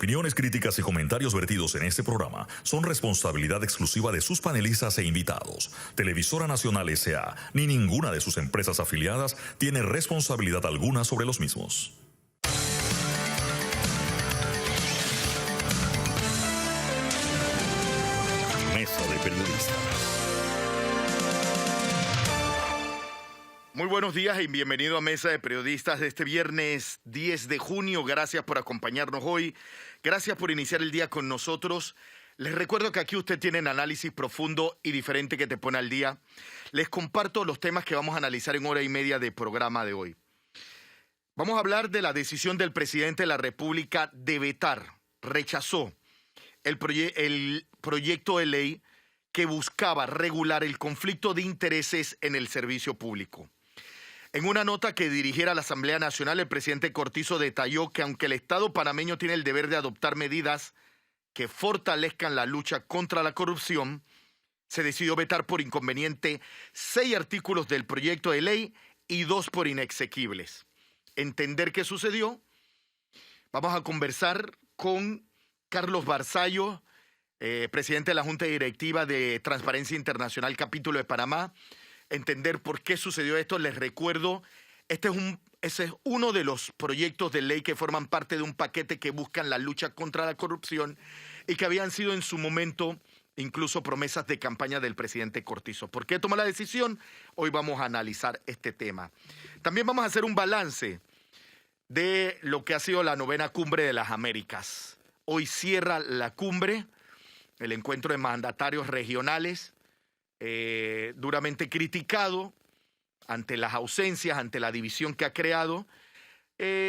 opiniones, críticas y comentarios vertidos en este programa son responsabilidad exclusiva de sus panelistas e invitados. Televisora Nacional S.A. ni ninguna de sus empresas afiliadas tiene responsabilidad alguna sobre los mismos. Mesa de Periodistas. Muy buenos días y bienvenido a Mesa de Periodistas de este viernes 10 de junio. Gracias por acompañarnos hoy. Gracias por iniciar el día con nosotros. Les recuerdo que aquí usted tiene un análisis profundo y diferente que te pone al día. Les comparto los temas que vamos a analizar en hora y media de programa de hoy. Vamos a hablar de la decisión del presidente de la República de vetar, rechazó el proyecto de ley que buscaba regular el conflicto de intereses en el servicio público. En una nota que dirigiera a la Asamblea Nacional, el presidente Cortizo detalló que aunque el Estado panameño tiene el deber de adoptar medidas que fortalezcan la lucha contra la corrupción, se decidió vetar por inconveniente 6 artículos del proyecto de ley y 2 por inexequibles. ¿Entender qué sucedió? Vamos a conversar con Carlos Barzallo, presidente de la Junta Directiva de Transparencia Internacional, capítulo de Panamá. Entender por qué sucedió esto. Les recuerdo, ese es uno de los proyectos de ley que forman parte de un paquete que buscan la lucha contra la corrupción y que habían sido en su momento incluso promesas de campaña del presidente Cortizo. ¿Por qué tomó la decisión? Hoy vamos a analizar este tema. También vamos a hacer un balance de lo que ha sido la 9ª Cumbre de las Américas. Hoy cierra la cumbre, el encuentro de mandatarios regionales, duramente criticado ante las ausencias, ante la división que ha creado.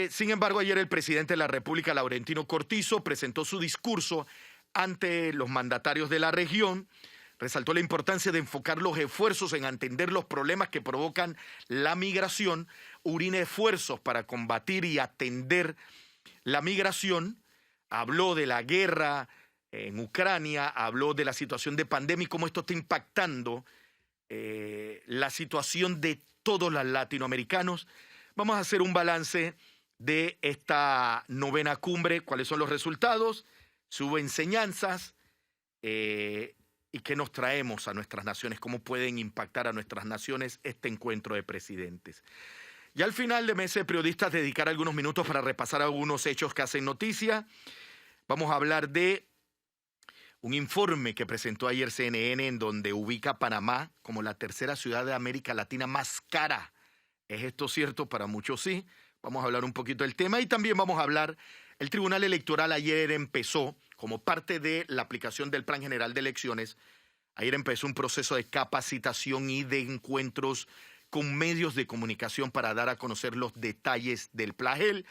Sin embargo, ayer el presidente de la República, Laurentino Cortizo, presentó su discurso ante los mandatarios de la región, resaltó la importancia de enfocar los esfuerzos en entender los problemas que provocan la migración, unir esfuerzos para combatir y atender la migración. Habló de la guerra en Ucrania, habló de la situación de pandemia y cómo esto está impactando la situación de todos los latinoamericanos. Vamos a hacer un balance de esta 9ª cumbre, cuáles son los resultados, sus enseñanzas y qué nos traemos a nuestras naciones, cómo pueden impactar a nuestras naciones este encuentro de presidentes. Y al final de Mesa de Periodistas dedicar algunos minutos para repasar algunos hechos que hacen noticia. Vamos a hablar de un informe que presentó ayer CNN en donde ubica a Panamá como la 3ª ciudad de América Latina más cara. ¿Es esto cierto? Para muchos sí. Vamos a hablar un poquito del tema y también vamos a hablar, el Tribunal Electoral ayer empezó, como parte de la aplicación del Plan General de Elecciones, ayer empezó un proceso de capacitación y de encuentros con medios de comunicación para dar a conocer los detalles del PLAGEL.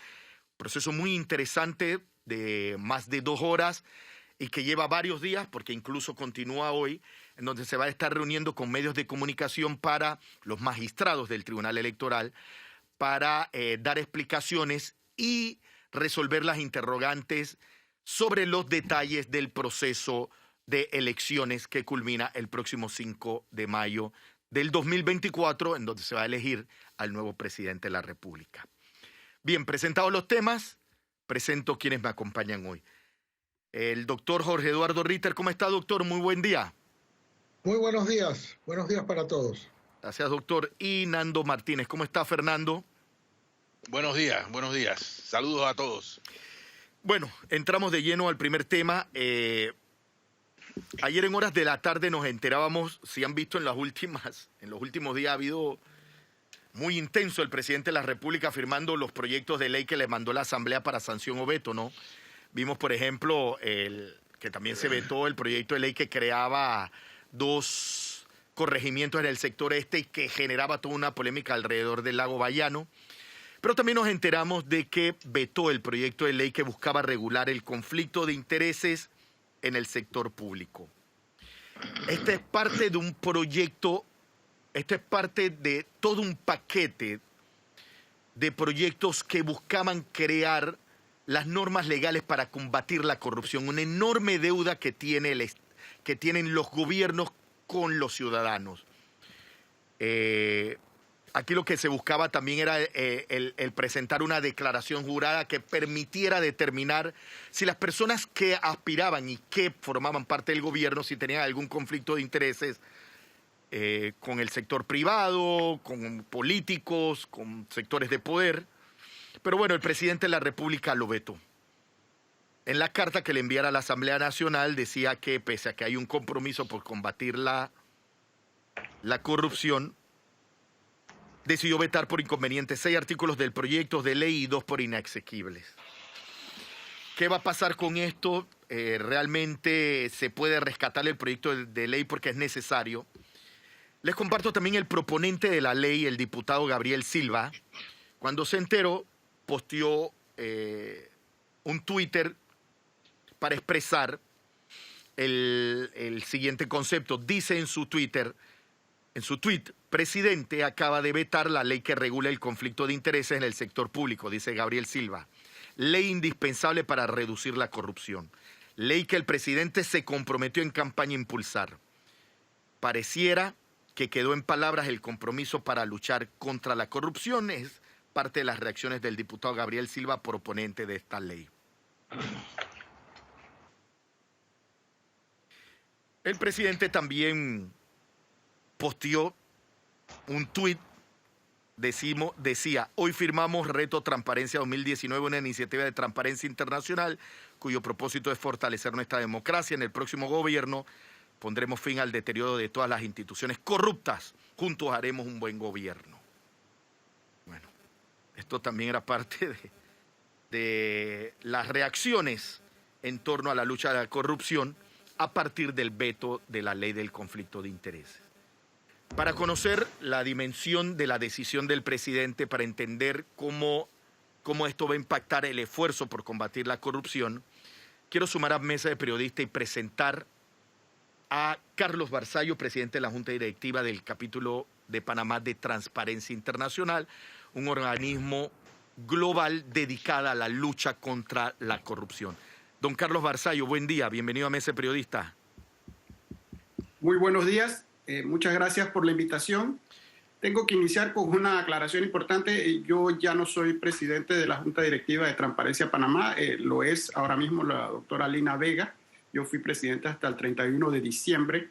Proceso muy interesante de más de 2 horas y que lleva varios días, porque incluso continúa hoy, en donde se va a estar reuniendo con medios de comunicación para los magistrados del Tribunal Electoral para dar explicaciones y resolver las interrogantes sobre los detalles del proceso de elecciones que culmina el próximo 5 de mayo del 2024, en donde se va a elegir al nuevo presidente de la República. Bien, presentados los temas, presento quienes me acompañan hoy. El doctor Jorge Eduardo Ritter. ¿Cómo está, doctor? Muy buen día. Muy buenos días para todos. Gracias, doctor. Y Nando Martínez. ¿Cómo está, Fernando? Buenos días. Saludos a todos. Bueno, entramos de lleno al primer tema. Ayer en horas de la tarde nos enterábamos, si han visto en los últimos días ha habido muy intenso el presidente de la República firmando los proyectos de ley que le mandó la Asamblea para sanción o veto, ¿no? Vimos, por ejemplo, que también se vetó el proyecto de ley que creaba 2 corregimientos en el sector este y que generaba toda una polémica alrededor del lago Bayano. Pero también nos enteramos de que vetó el proyecto de ley que buscaba regular el conflicto de intereses en el sector público. Este es parte de un proyecto, este es parte de todo un paquete de proyectos que buscaban crear las normas legales para combatir la corrupción, una enorme deuda que tienen los gobiernos con los ciudadanos. Aquí lo que se buscaba también era el presentar una declaración jurada que permitiera determinar si las personas que aspiraban y que formaban parte del gobierno, si tenían algún conflicto de intereses con el sector privado, con políticos, con sectores de poder. Pero bueno, el presidente de la República lo vetó. En la carta que le enviara a la Asamblea Nacional decía que pese a que hay un compromiso por combatir la corrupción, decidió vetar por inconveniente 6 artículos del proyecto de ley y 2 por inexequibles. ¿Qué va a pasar con esto? ¿Realmente se puede rescatar el proyecto de ley porque es necesario? Les comparto también el proponente de la ley, el diputado Gabriel Silva. Cuando se enteró, posteó un Twitter para expresar el siguiente concepto. Dice en su tweet, presidente acaba de vetar la ley que regula el conflicto de intereses en el sector público, dice Gabriel Silva. Ley indispensable para reducir la corrupción. Ley que el presidente se comprometió en campaña a impulsar. Pareciera que quedó en palabras el compromiso para luchar contra la corrupción. Es parte de las reacciones del diputado Gabriel Silva, proponente de esta ley. El presidente también posteó un tuit, decía, hoy firmamos Reto Transparencia 2019, una iniciativa de transparencia internacional cuyo propósito es fortalecer nuestra democracia. En el próximo gobierno pondremos fin al deterioro de todas las instituciones corruptas. Juntos haremos un buen gobierno. Bueno, esto también era parte de las reacciones en torno a la lucha de la corrupción a partir del veto de la ley del conflicto de intereses. Para conocer la dimensión de la decisión del presidente, para entender cómo esto va a impactar el esfuerzo por combatir la corrupción, quiero sumar a mesa de periodistas y presentar a Carlos Barzallo, presidente de la Junta Directiva del capítulo de Panamá de Transparencia Internacional, un organismo global dedicado a la lucha contra la corrupción. Don Carlos Barzallo, buen día, bienvenido a Mesa de Periodistas. Muy buenos días, muchas gracias por la invitación. Tengo que iniciar con una aclaración importante. Yo ya no soy presidente de la Junta Directiva de Transparencia Panamá, lo es ahora mismo la doctora Lina Vega. Yo fui presidente hasta el 31 de diciembre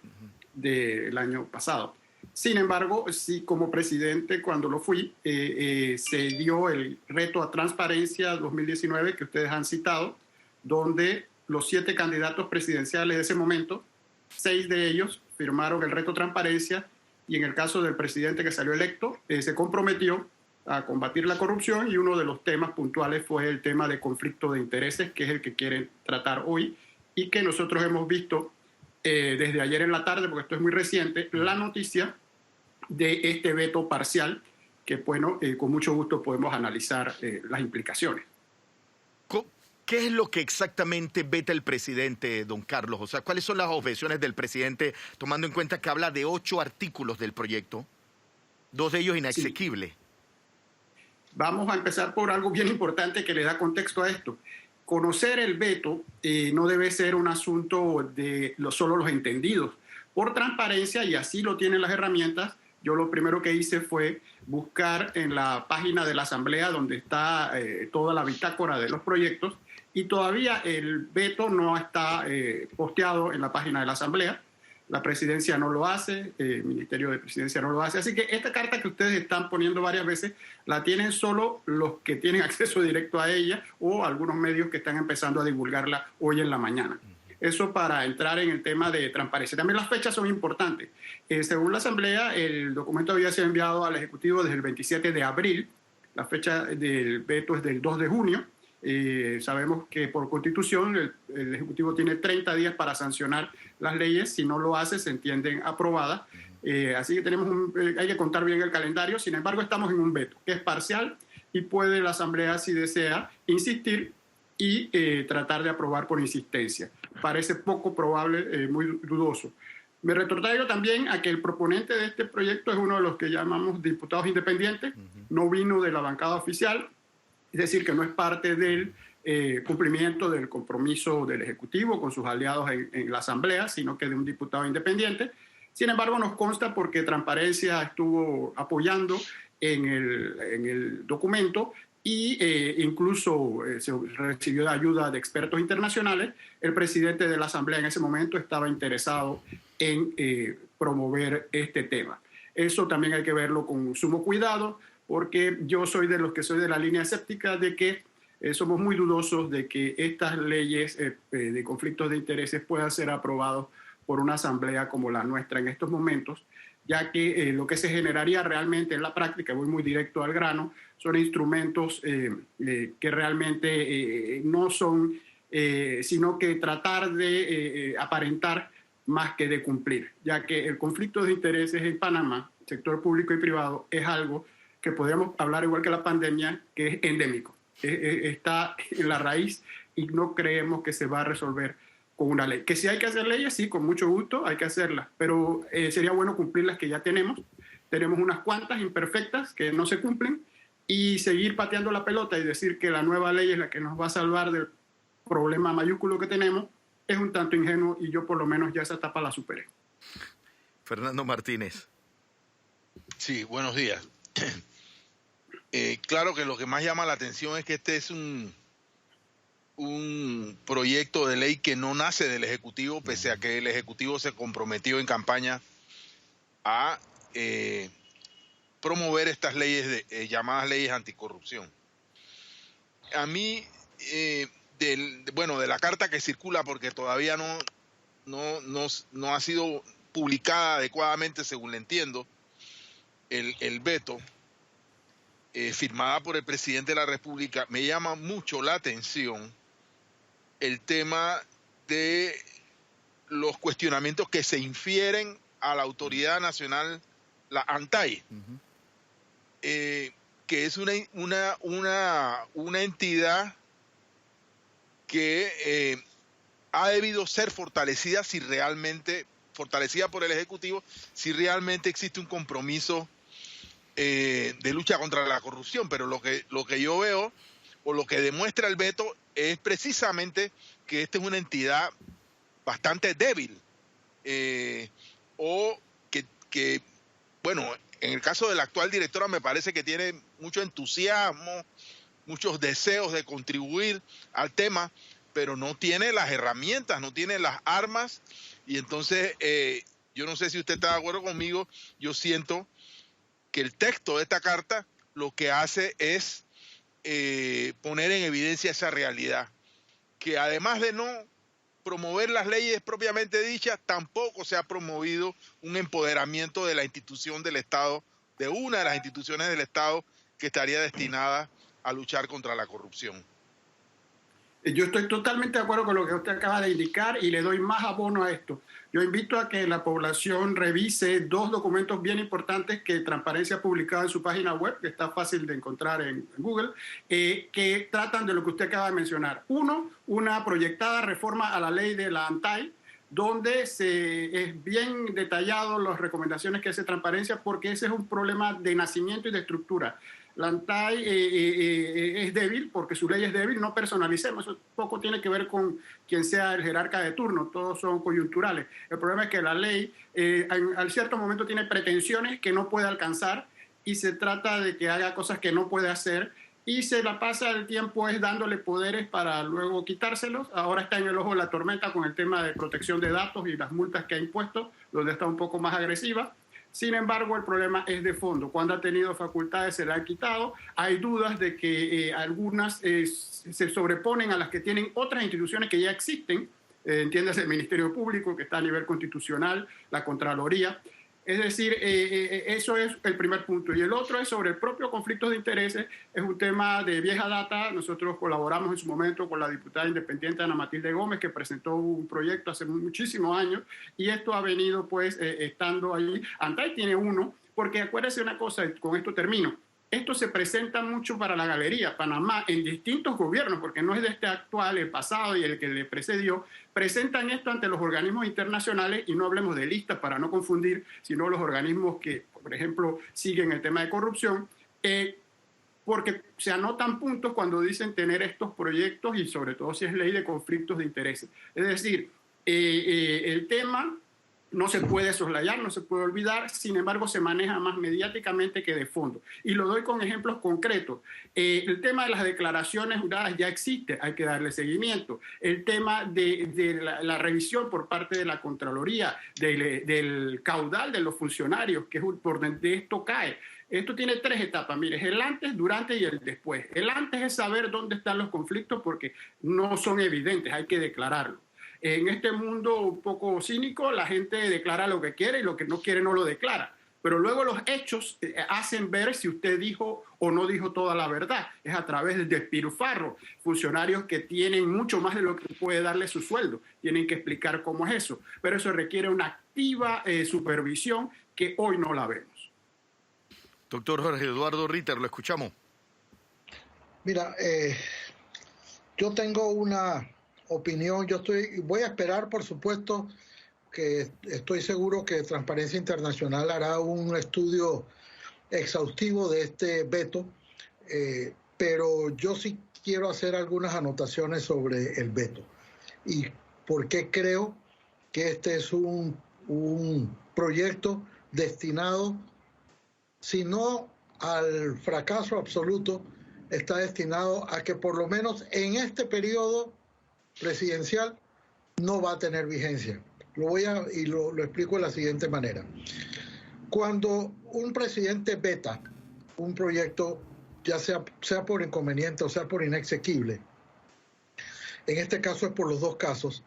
del año pasado. Sin embargo, sí, como presidente, cuando lo fui, se dio el Reto a Transparencia 2019 que ustedes han citado, donde los 7 candidatos presidenciales de ese momento, 6 de ellos firmaron el Reto Transparencia, y en el caso del presidente que salió electo, se comprometió a combatir la corrupción, y uno de los temas puntuales fue el tema de conflicto de intereses, que es el que quieren tratar hoy, y que nosotros hemos visto desde ayer en la tarde, porque esto es muy reciente, la noticia de este veto parcial, que bueno, con mucho gusto podemos analizar las implicaciones. ¿Qué es lo que exactamente veta el presidente, don Carlos? O sea, ¿cuáles son las objeciones del presidente, tomando en cuenta que habla de 8 artículos del proyecto, 2 de ellos inasequibles? Sí. Vamos a empezar por algo bien importante que le da contexto a esto. Conocer el veto no debe ser un asunto de solo los entendidos. Por transparencia, y así lo tienen las herramientas, yo lo primero que hice fue buscar en la página de la Asamblea, donde está toda la bitácora de los proyectos, y todavía el veto no está posteado en la página de la Asamblea. La presidencia no lo hace, el Ministerio de Presidencia no lo hace. Así que esta carta que ustedes están poniendo varias veces la tienen solo los que tienen acceso directo a ella o algunos medios que están empezando a divulgarla hoy en la mañana. Eso para entrar en el tema de transparencia. También las fechas son importantes. Según la Asamblea, el documento había sido enviado al Ejecutivo desde el 27 de abril. La fecha del veto es del 2 de junio. Sabemos que por Constitución el Ejecutivo tiene 30 días para sancionar las leyes. Si no lo hace, se entienden aprobadas. Así que hay que contar bien el calendario. Sin embargo, estamos en un veto que es parcial y puede la Asamblea, si desea, insistir y tratar de aprobar por insistencia. Parece poco probable, muy dudoso. Me retrotraigo también a que el proponente de este proyecto es uno de los que llamamos diputados independientes. No vino de la bancada oficial. Es decir, que no es parte del cumplimiento del compromiso del Ejecutivo con sus aliados en la Asamblea, sino que de un diputado independiente. Sin embargo, nos consta porque Transparencia estuvo apoyando en el documento y incluso se recibió ayuda de expertos internacionales. El presidente de la Asamblea en ese momento estaba interesado en promover este tema. Eso también hay que verlo con sumo cuidado, porque yo soy de los que soy de la línea escéptica de que somos muy dudosos de que estas leyes de conflictos de intereses puedan ser aprobadas por una asamblea como la nuestra en estos momentos, ya que lo que se generaría realmente en la práctica, voy muy directo al grano, son instrumentos que realmente no son, sino que tratar de aparentar más que de cumplir, ya que el conflicto de intereses en Panamá, sector público y privado, es algo que podríamos hablar igual que la pandemia, que es endémico. Está en la raíz y no creemos que se va a resolver con una ley. Que si hay que hacer leyes, sí, con mucho gusto hay que hacerlas, pero sería bueno cumplir las que ya tenemos. Tenemos unas cuantas imperfectas que no se cumplen y seguir pateando la pelota y decir que la nueva ley es la que nos va a salvar del problema mayúsculo que tenemos es un tanto ingenuo y yo por lo menos ya esa etapa la superé. Fernando Martínez. Sí, buenos días. Claro que lo que más llama la atención es que este es un proyecto de ley que no nace del Ejecutivo, pese a que el Ejecutivo se comprometió en campaña a promover estas leyes llamadas leyes anticorrupción. A mí, de la carta que circula, porque todavía no ha sido publicada adecuadamente, según le entiendo, el veto, firmada por el presidente de la República, me llama mucho la atención el tema de los cuestionamientos que se infieren a la Autoridad Nacional, la ANTAI, que es una entidad que ha debido ser fortalecida fortalecida por el Ejecutivo, si realmente existe un compromiso de lucha contra la corrupción. Pero lo que yo veo, o lo que demuestra el veto, es precisamente que esta es una entidad bastante débil, o que, bueno, en el caso de la actual directora me parece que tiene mucho entusiasmo, muchos deseos de contribuir al tema, pero no tiene las herramientas, no tiene las armas, y entonces yo no sé si usted está de acuerdo conmigo, yo siento que el texto de esta carta lo que hace es poner en evidencia esa realidad, que además de no promover las leyes propiamente dichas, tampoco se ha promovido un empoderamiento de la institución del Estado, de una de las instituciones del Estado que estaría destinada a luchar contra la corrupción. Yo estoy totalmente de acuerdo con lo que usted acaba de indicar y le doy más abono a esto. Yo invito a que la población revise dos documentos bien importantes que Transparencia ha publicado en su página web, que está fácil de encontrar en Google, que tratan de lo que usted acaba de mencionar. Uno, una proyectada reforma a la ley de la ANTAI, donde es bien detallado las recomendaciones que hace Transparencia, porque ese es un problema de nacimiento y de estructura. La ANTAI es débil porque su ley es débil, no personalicemos, eso poco tiene que ver con quien sea el jerarca de turno, todos son coyunturales. El problema es que la ley al cierto momento tiene pretensiones que no puede alcanzar y se trata de que haga cosas que no puede hacer y se la pasa el tiempo es dándole poderes para luego quitárselos. Ahora está en el ojo de la tormenta con el tema de protección de datos y las multas que ha impuesto, donde está un poco más agresiva. Sin embargo, el problema es de fondo. Cuando ha tenido facultades se le han quitado. Hay dudas de que algunas se sobreponen a las que tienen otras instituciones que ya existen. Entiéndase el Ministerio Público, que está a nivel constitucional, la Contraloría. Es decir, eso es el primer punto. Y el otro es sobre el propio conflicto de intereses. Es un tema de vieja data. Nosotros colaboramos en su momento con la diputada independiente Ana Matilde Gómez, que presentó un proyecto hace muchísimos años, y esto ha venido pues estando ahí. ANTAI tiene uno, porque acuérdese una cosa, con esto termino. Esto se presenta mucho para la galería. Panamá, en distintos gobiernos, porque no es de este actual, el pasado y el que le precedió, presentan esto ante los organismos internacionales, y no hablemos de listas para no confundir, sino los organismos que, por ejemplo, siguen el tema de corrupción, porque se anotan puntos cuando dicen tener estos proyectos y sobre todo si es ley de conflictos de intereses. Es decir, el tema no se puede soslayar, no se puede olvidar, sin embargo se maneja más mediáticamente que de fondo. Y lo doy con ejemplos concretos. El tema de las declaraciones juradas ya existe, hay que darle seguimiento. El tema de la revisión por parte de la Contraloría, del caudal de los funcionarios, que es por donde esto cae. Esto tiene 3 etapas, mire, es el antes, durante y el después. El antes es saber dónde están los conflictos porque no son evidentes, hay que declararlo. En este mundo un poco cínico, la gente declara lo que quiere y lo que no quiere no lo declara. Pero luego los hechos hacen ver si usted dijo o no dijo toda la verdad. Es a través del despilfarro. Funcionarios que tienen mucho más de lo que puede darle su sueldo. Tienen que explicar cómo es eso. Pero eso requiere una activa supervisión que hoy no la vemos. Doctor Jorge Eduardo Ritter, lo escuchamos. Mira, yo tengo una opinión, voy a esperar, por supuesto, que estoy seguro que Transparencia Internacional hará un estudio exhaustivo de este veto, pero yo sí quiero hacer algunas anotaciones sobre el veto y por qué creo que este es un proyecto destinado, si no al fracaso absoluto, está destinado a que por lo menos en este periodo presidencial no va a tener vigencia. Lo explico de la siguiente manera. Cuando un presidente veta un proyecto, ya sea por inconveniente o sea por inexequible, en este caso es por los dos casos.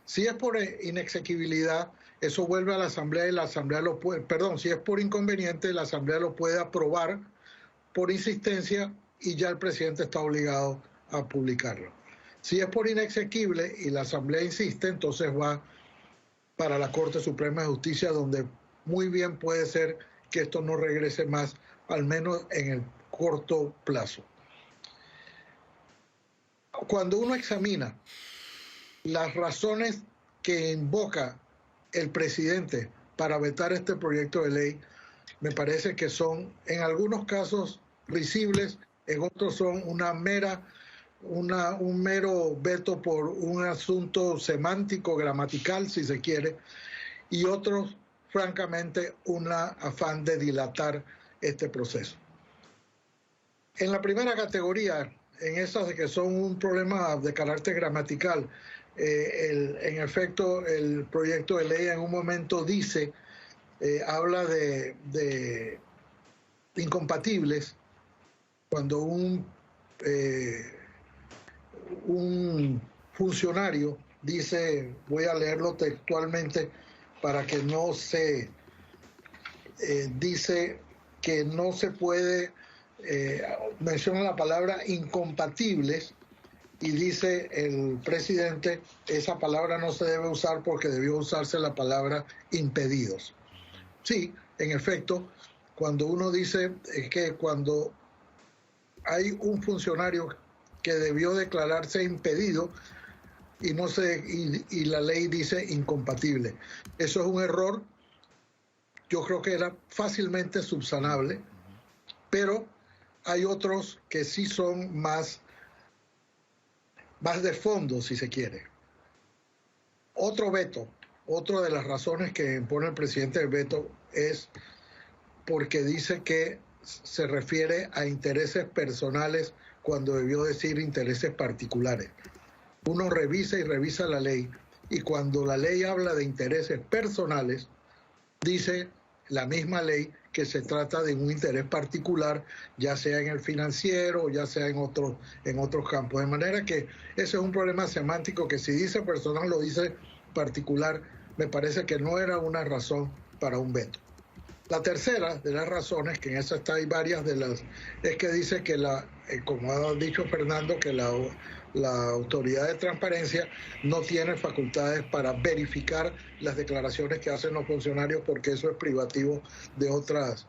Si es por inexequibilidad, eso vuelve a la Asamblea y la Asamblea lo puede, perdón, si es por inconveniente, la Asamblea lo puede aprobar por insistencia y ya el presidente está obligado a publicarlo. Si es por inexequible y la Asamblea insiste, entonces va para la Corte Suprema de Justicia, donde muy bien puede ser que esto no regrese más, al menos en el corto plazo. Cuando uno examina las razones que invoca el presidente para vetar este proyecto de ley, me parece que son en algunos casos risibles, en otros son un mero veto por un asunto semántico, gramatical, si se quiere, y otros, francamente, un afán de dilatar este proceso. En la primera categoría, en esas de que son un problema de carácter gramatical, en efecto, el proyecto de ley en un momento dice, habla de incompatibles, cuando un funcionario dice, voy a leerlo textualmente para que no se dice que no se puede, menciona la palabra incompatibles y dice el presidente, esa palabra no se debe usar porque debió usarse la palabra impedidos. Sí, en efecto, cuando uno dice que cuando hay un funcionario que debió declararse impedido y la ley dice incompatible. Eso es un error, yo creo que era fácilmente subsanable, pero hay otros que sí son más de fondo, si se quiere. Otro veto, otra de las razones que impone el presidente el veto es porque dice que se refiere a intereses personales cuando debió decir intereses particulares. Uno revisa y revisa la ley y cuando la ley habla de intereses personales, dice la misma ley que se trata de un interés particular, ya sea en el financiero o ya sea en otros campos. De manera que ese es un problema semántico que si dice personal o dice particular, me parece que no era una razón para un veto. La tercera de las razones, que en esa hay varias de las, es que dice que como ha dicho Fernando, que la autoridad de transparencia no tiene facultades para verificar las declaraciones que hacen los funcionarios porque eso es privativo de otras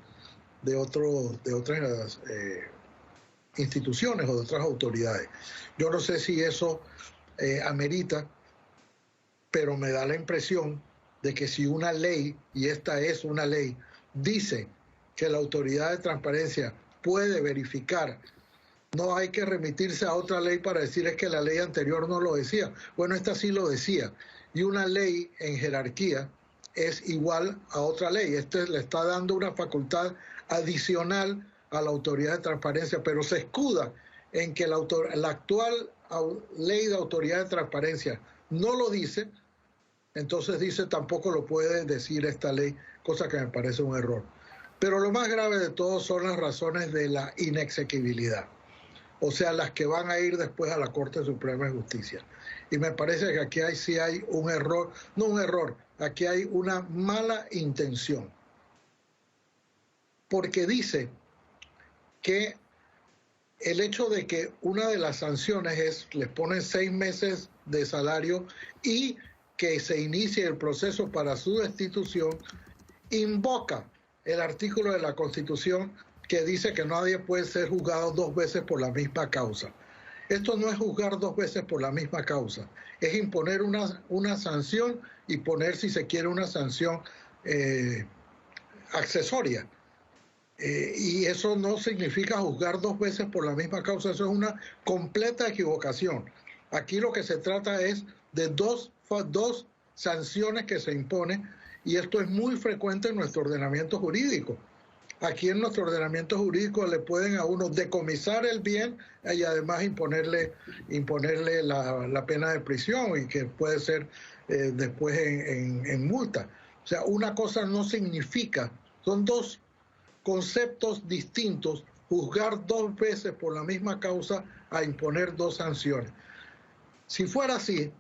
instituciones o de otras autoridades. Yo no sé si eso amerita, pero me da la impresión de que si una ley, y esta es una ley, dice que la autoridad de transparencia puede verificar, no hay que remitirse a otra ley para decir es que la ley anterior no lo decía. Bueno, esta sí lo decía. Y una ley en jerarquía es igual a otra ley. Este le está dando una facultad adicional a la Autoridad de Transparencia, pero se escuda en que la actual ley de Autoridad de Transparencia no lo dice, entonces dice tampoco lo puede decir esta ley, cosa que me parece un error. Pero lo más grave de todo son las razones de la inexequibilidad, o sea, las que van a ir después a la Corte Suprema de Justicia. Y me parece que aquí sí hay un error, no un error, aquí hay una mala intención. Porque dice que el hecho de que una de las sanciones es, les ponen 6 meses de salario y que se inicie el proceso para su destitución, invoca el artículo de la Constitución que dice que nadie puede ser juzgado 2 veces por la misma causa. Esto no es juzgar 2 veces por la misma causa, es imponer una sanción y poner, si se quiere, una sanción accesoria. Y eso no significa juzgar 2 veces por la misma causa, eso es una completa equivocación. Aquí lo que se trata es de dos sanciones que se imponen, y esto es muy frecuente en nuestro ordenamiento jurídico. Aquí en nuestro ordenamiento jurídico le pueden a uno decomisar el bien y además imponerle la pena de prisión, y que puede ser después en multa. O sea, una cosa no significa, son 2 conceptos distintos, juzgar 2 veces por la misma causa a imponer 2 sanciones. Si fuera así,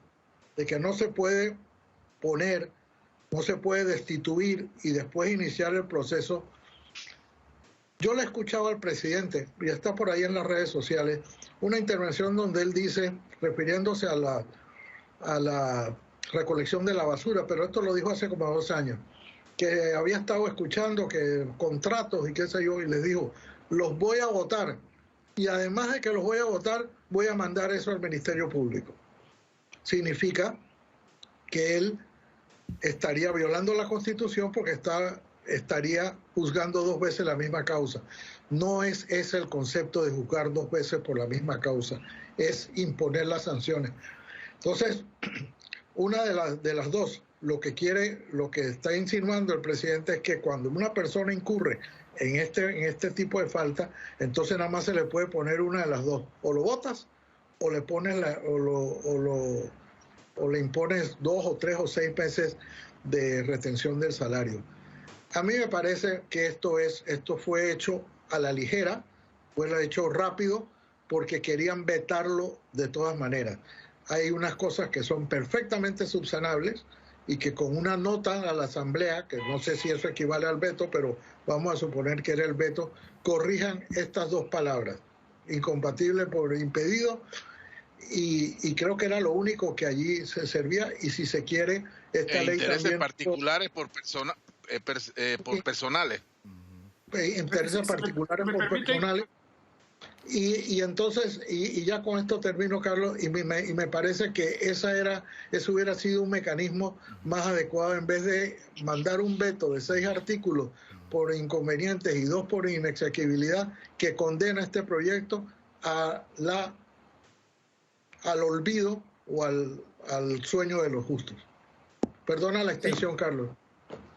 de que no se puede poner, no se puede destituir y después iniciar el proceso, yo le escuchaba al presidente, y está por ahí en las redes sociales, una intervención donde él dice, refiriéndose a la recolección de la basura, pero esto lo dijo hace como 2 años, que había estado escuchando que contratos y qué sé yo, y les dijo, los voy a votar, y además de que los voy a votar, voy a mandar eso al Ministerio Público. Significa que él estaría violando la Constitución porque estaría juzgando 2 veces la misma causa. No es ese el concepto de juzgar 2 veces por la misma causa, es imponer las sanciones. Entonces, una de las dos, lo que está insinuando el presidente es que cuando una persona incurre en este tipo de falta, entonces nada más se le puede poner una de las dos, o lo votas o le pones o le impones 2 o 3 o 6 meses de retención del salario. A mí me parece que esto fue hecho a la ligera, fue hecho rápido porque querían vetarlo de todas maneras. Hay unas cosas que son perfectamente subsanables y que con una nota a la Asamblea, que no sé si eso equivale al veto, pero vamos a suponer que era el veto, corrijan estas 2 palabras, incompatible por impedido, y creo que era lo único que allí se servía, y si se quiere, esta ley intereses también... particulares por personales. Intereses particulares por personales. Y entonces, y ya con esto termino, Carlos, y me parece que eso hubiera sido un mecanismo más adecuado, en vez de mandar un veto de 6 artículos por inconvenientes y 2 por inexequibilidad, que condena este proyecto al olvido o al sueño de los justos. Perdona la extensión, Carlos.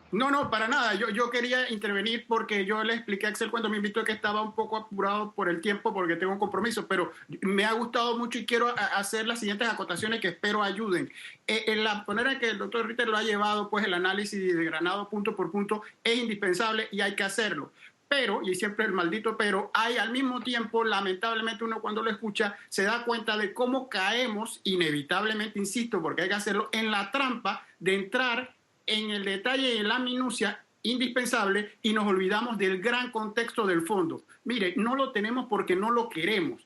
No, para nada. Yo quería intervenir porque yo le expliqué a Axel cuando me invitó que estaba un poco apurado por el tiempo porque tengo un compromiso, pero me ha gustado mucho y quiero hacer las siguientes acotaciones que espero ayuden. En la manera en que el doctor Ritter lo ha llevado, pues el análisis desgranado punto por punto es indispensable y hay que hacerlo. Pero, y siempre el maldito pero, hay al mismo tiempo, lamentablemente uno cuando lo escucha se da cuenta de cómo caemos inevitablemente, insisto, porque hay que hacerlo, en la trampa de entrar en el detalle y en la minucia indispensable y nos olvidamos del gran contexto del fondo. Mire, no lo tenemos porque no lo queremos.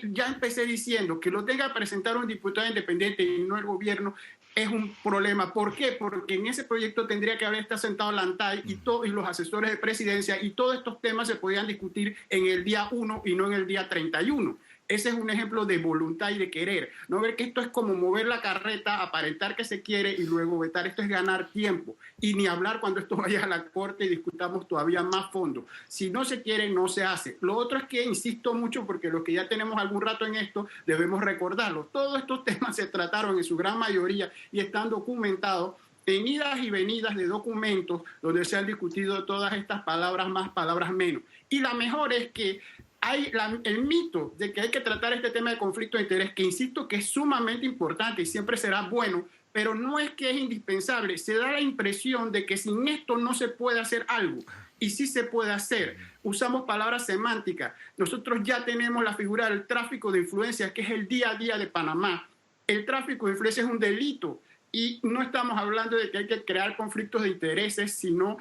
Ya empecé diciendo que lo tenga que presentar un diputado independiente y no el gobierno es un problema. ¿Por qué? Porque en ese proyecto tendría que haber estado sentado la ANTAI y los asesores de presidencia, y todos estos temas se podían discutir en el día 1 y no en el día 31. Ese es un ejemplo de voluntad y de querer. No ver que esto es como mover la carreta, aparentar que se quiere y luego vetar. Esto es ganar tiempo. Y ni hablar cuando esto vaya a la corte y discutamos todavía más fondo. Si no se quiere, no se hace. Lo otro es que insisto mucho, porque los que ya tenemos algún rato en esto, debemos recordarlo. Todos estos temas se trataron en su gran mayoría y están documentados en idas y venidas de documentos donde se han discutido todas estas palabras más, palabras menos. Y la mejor es que hay el mito de que hay que tratar este tema de conflicto de interés, que insisto que es sumamente importante y siempre será bueno, pero no es que es indispensable. Se da la impresión de que sin esto no se puede hacer algo. Y sí se puede hacer. Usamos palabras semánticas. Nosotros ya tenemos la figura del tráfico de influencias, que es el día a día de Panamá. El tráfico de influencias es un delito. Y no estamos hablando de que hay que crear conflictos de intereses, sino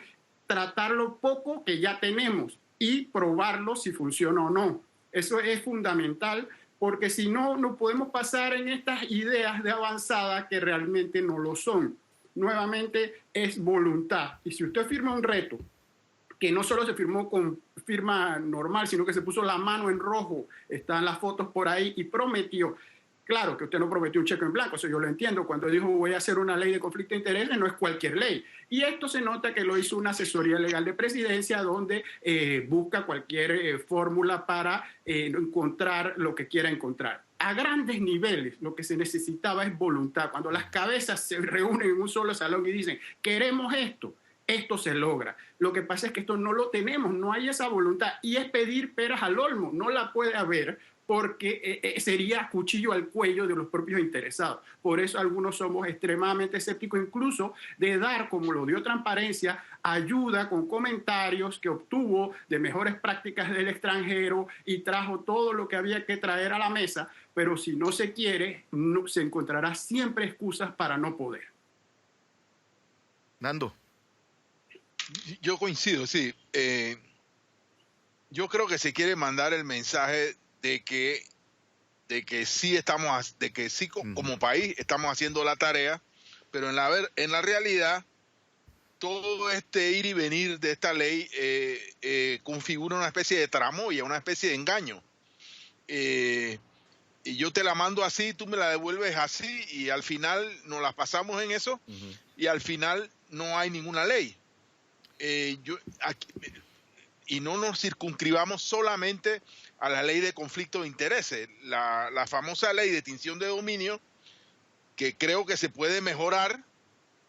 tratar lo poco que ya tenemos y probarlo si funciona o no. Eso es fundamental, porque si no, no podemos pasar en estas ideas de avanzada que realmente no lo son. Nuevamente, es voluntad. Y si usted firma un reto, que no solo se firmó con firma normal, sino que se puso la mano en rojo, están las fotos por ahí, y prometió. Claro que usted no prometió un cheque en blanco, eso yo lo entiendo. Cuando dijo voy a hacer una ley de conflicto de intereses, no es cualquier ley. Y esto se nota que lo hizo una asesoría legal de presidencia donde busca cualquier fórmula para encontrar lo que quiera encontrar. A grandes niveles lo que se necesitaba es voluntad. Cuando las cabezas se reúnen en un solo salón y dicen queremos esto, esto se logra. Lo que pasa es que esto no lo tenemos, no hay esa voluntad. Y es pedir peras al olmo, no la puede haber, porque sería cuchillo al cuello de los propios interesados. Por eso algunos somos extremadamente escépticos, incluso de dar, como lo dio Transparencia, ayuda con comentarios que obtuvo de mejores prácticas del extranjero y trajo todo lo que había que traer a la mesa, pero si no se quiere, no, se encontrará siempre excusas para no poder. Nando. Yo coincido, sí. Yo creo que se quiere mandar el mensaje de que sí estamos, de que sí como país estamos haciendo la tarea, pero en la realidad todo este ir y venir de esta ley configura una especie de tramoya, una especie de engaño. Y yo te la mando así, tú me la devuelves así, y al final nos la pasamos en eso, y al final no hay ninguna ley. Y no nos circunscribamos solamente a la ley de conflicto de intereses, la famosa ley de extinción de dominio, que creo que se puede mejorar.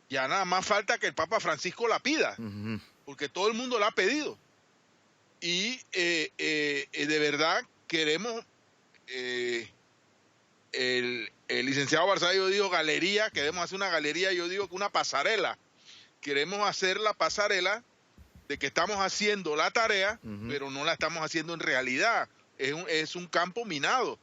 Ya nada más falta que el Papa Francisco la pida, porque todo el mundo la ha pedido. Y de verdad queremos, el licenciado Barzallo dijo galería, queremos hacer una galería, yo digo que una pasarela. Queremos hacer la pasarela de que estamos haciendo la tarea, pero no la estamos haciendo en realidad. Es un campo minado.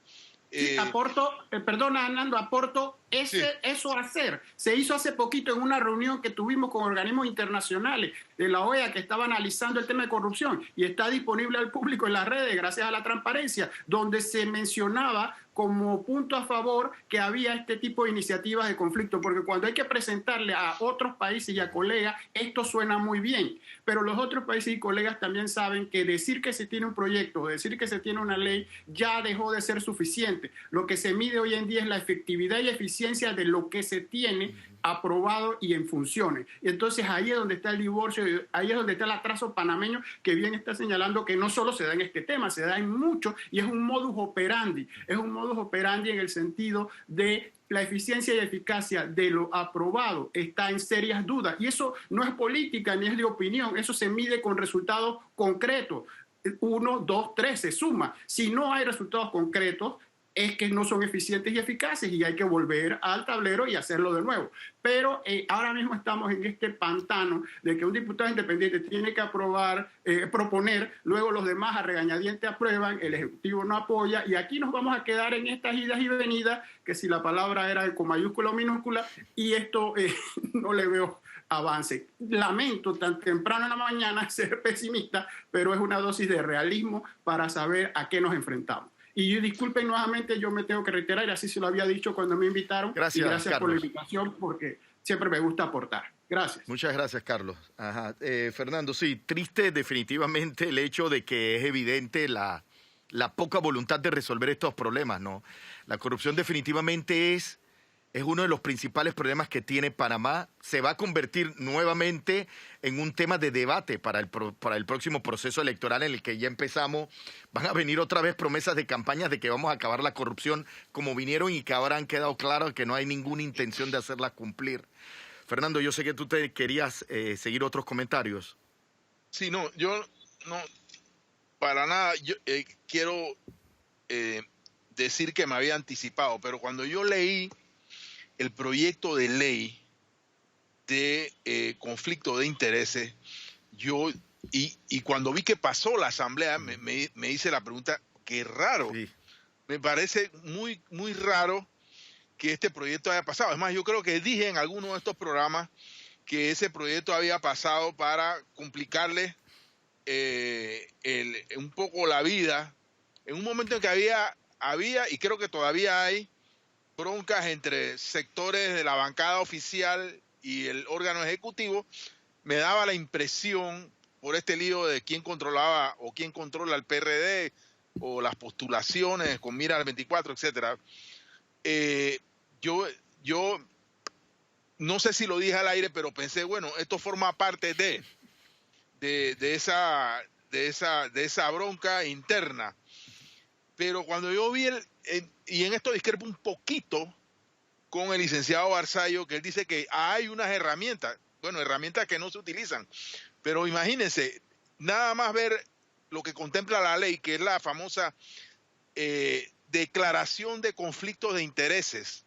Sí, aporto, perdona, Nando, aporto eso hacer. Se hizo hace poquito en una reunión que tuvimos con organismos internacionales de la OEA que estaba analizando el tema de corrupción, y está disponible al público en las redes gracias a la transparencia, donde se mencionaba como punto a favor que había este tipo de iniciativas de conflicto, porque cuando hay que presentarle a otros países y a colegas, esto suena muy bien, pero los otros países y colegas también saben que decir que se tiene un proyecto, decir que se tiene una ley, ya dejó de ser suficiente. Lo que se mide hoy en día es la efectividad y eficiencia de lo que se tiene aprobado y en funciones. Y entonces ahí es donde está el divorcio, ahí es donde está el atraso panameño, que bien está señalando que no solo se da en este tema, se da en muchos, y es un modus operandi en el sentido de la eficiencia y eficacia de lo aprobado está en serias dudas, y eso no es política ni es de opinión, eso se mide con resultados concretos. 1, 2, 3 se suma. Si no hay resultados concretos, es que no son eficientes y eficaces, y hay que volver al tablero y hacerlo de nuevo. Pero ahora mismo estamos en este pantano de que un diputado independiente tiene que proponer, luego los demás a regañadientes aprueban, el Ejecutivo no apoya, y aquí nos vamos a quedar en estas idas y venidas, que si la palabra era con mayúscula o minúscula, y esto no le veo avance. Lamento tan temprano en la mañana ser pesimista, pero es una dosis de realismo para saber a qué nos enfrentamos. Y disculpen nuevamente, yo me tengo que reiterar, y así se lo había dicho cuando me invitaron. Gracias, y gracias Carlos, por la invitación, porque siempre me gusta aportar. Gracias. Muchas gracias, Carlos. Fernando, sí, triste definitivamente el hecho de que es evidente la poca voluntad de resolver estos problemas, ¿no? La corrupción definitivamente es uno de los principales problemas que tiene Panamá. Se va a convertir nuevamente en un tema de debate para el próximo proceso electoral en el que ya empezamos. Van a venir otra vez promesas de campañas de que vamos a acabar la corrupción como vinieron, y que ahora han quedado claros que no hay ninguna intención de hacerla cumplir. Fernando, yo sé que tú te querías seguir otros comentarios. Sí, no, yo no, para nada, yo quiero decir que me había anticipado, pero cuando yo leí el proyecto de ley de conflicto de intereses, y cuando vi que pasó la asamblea, me hice la pregunta, qué raro. Sí. Me parece muy, muy raro que este proyecto haya pasado. Es más, yo creo que dije en alguno de estos programas que ese proyecto había pasado para complicarle un poco la vida, en un momento en que había, y creo que todavía hay, broncas entre sectores de la bancada oficial y el órgano ejecutivo. Me daba la impresión, por este lío de quién controlaba o quién controla el PRD, o las postulaciones con mira al 24, etcétera. Yo no sé si lo dije al aire, pero pensé, bueno, esto forma parte de esa bronca interna. Pero cuando yo vi y en esto discrepo un poquito con el licenciado Barzallo, que él dice que hay unas herramientas, bueno, herramientas que no se utilizan, pero imagínense, nada más ver lo que contempla la ley, que es la famosa declaración de conflictos de intereses,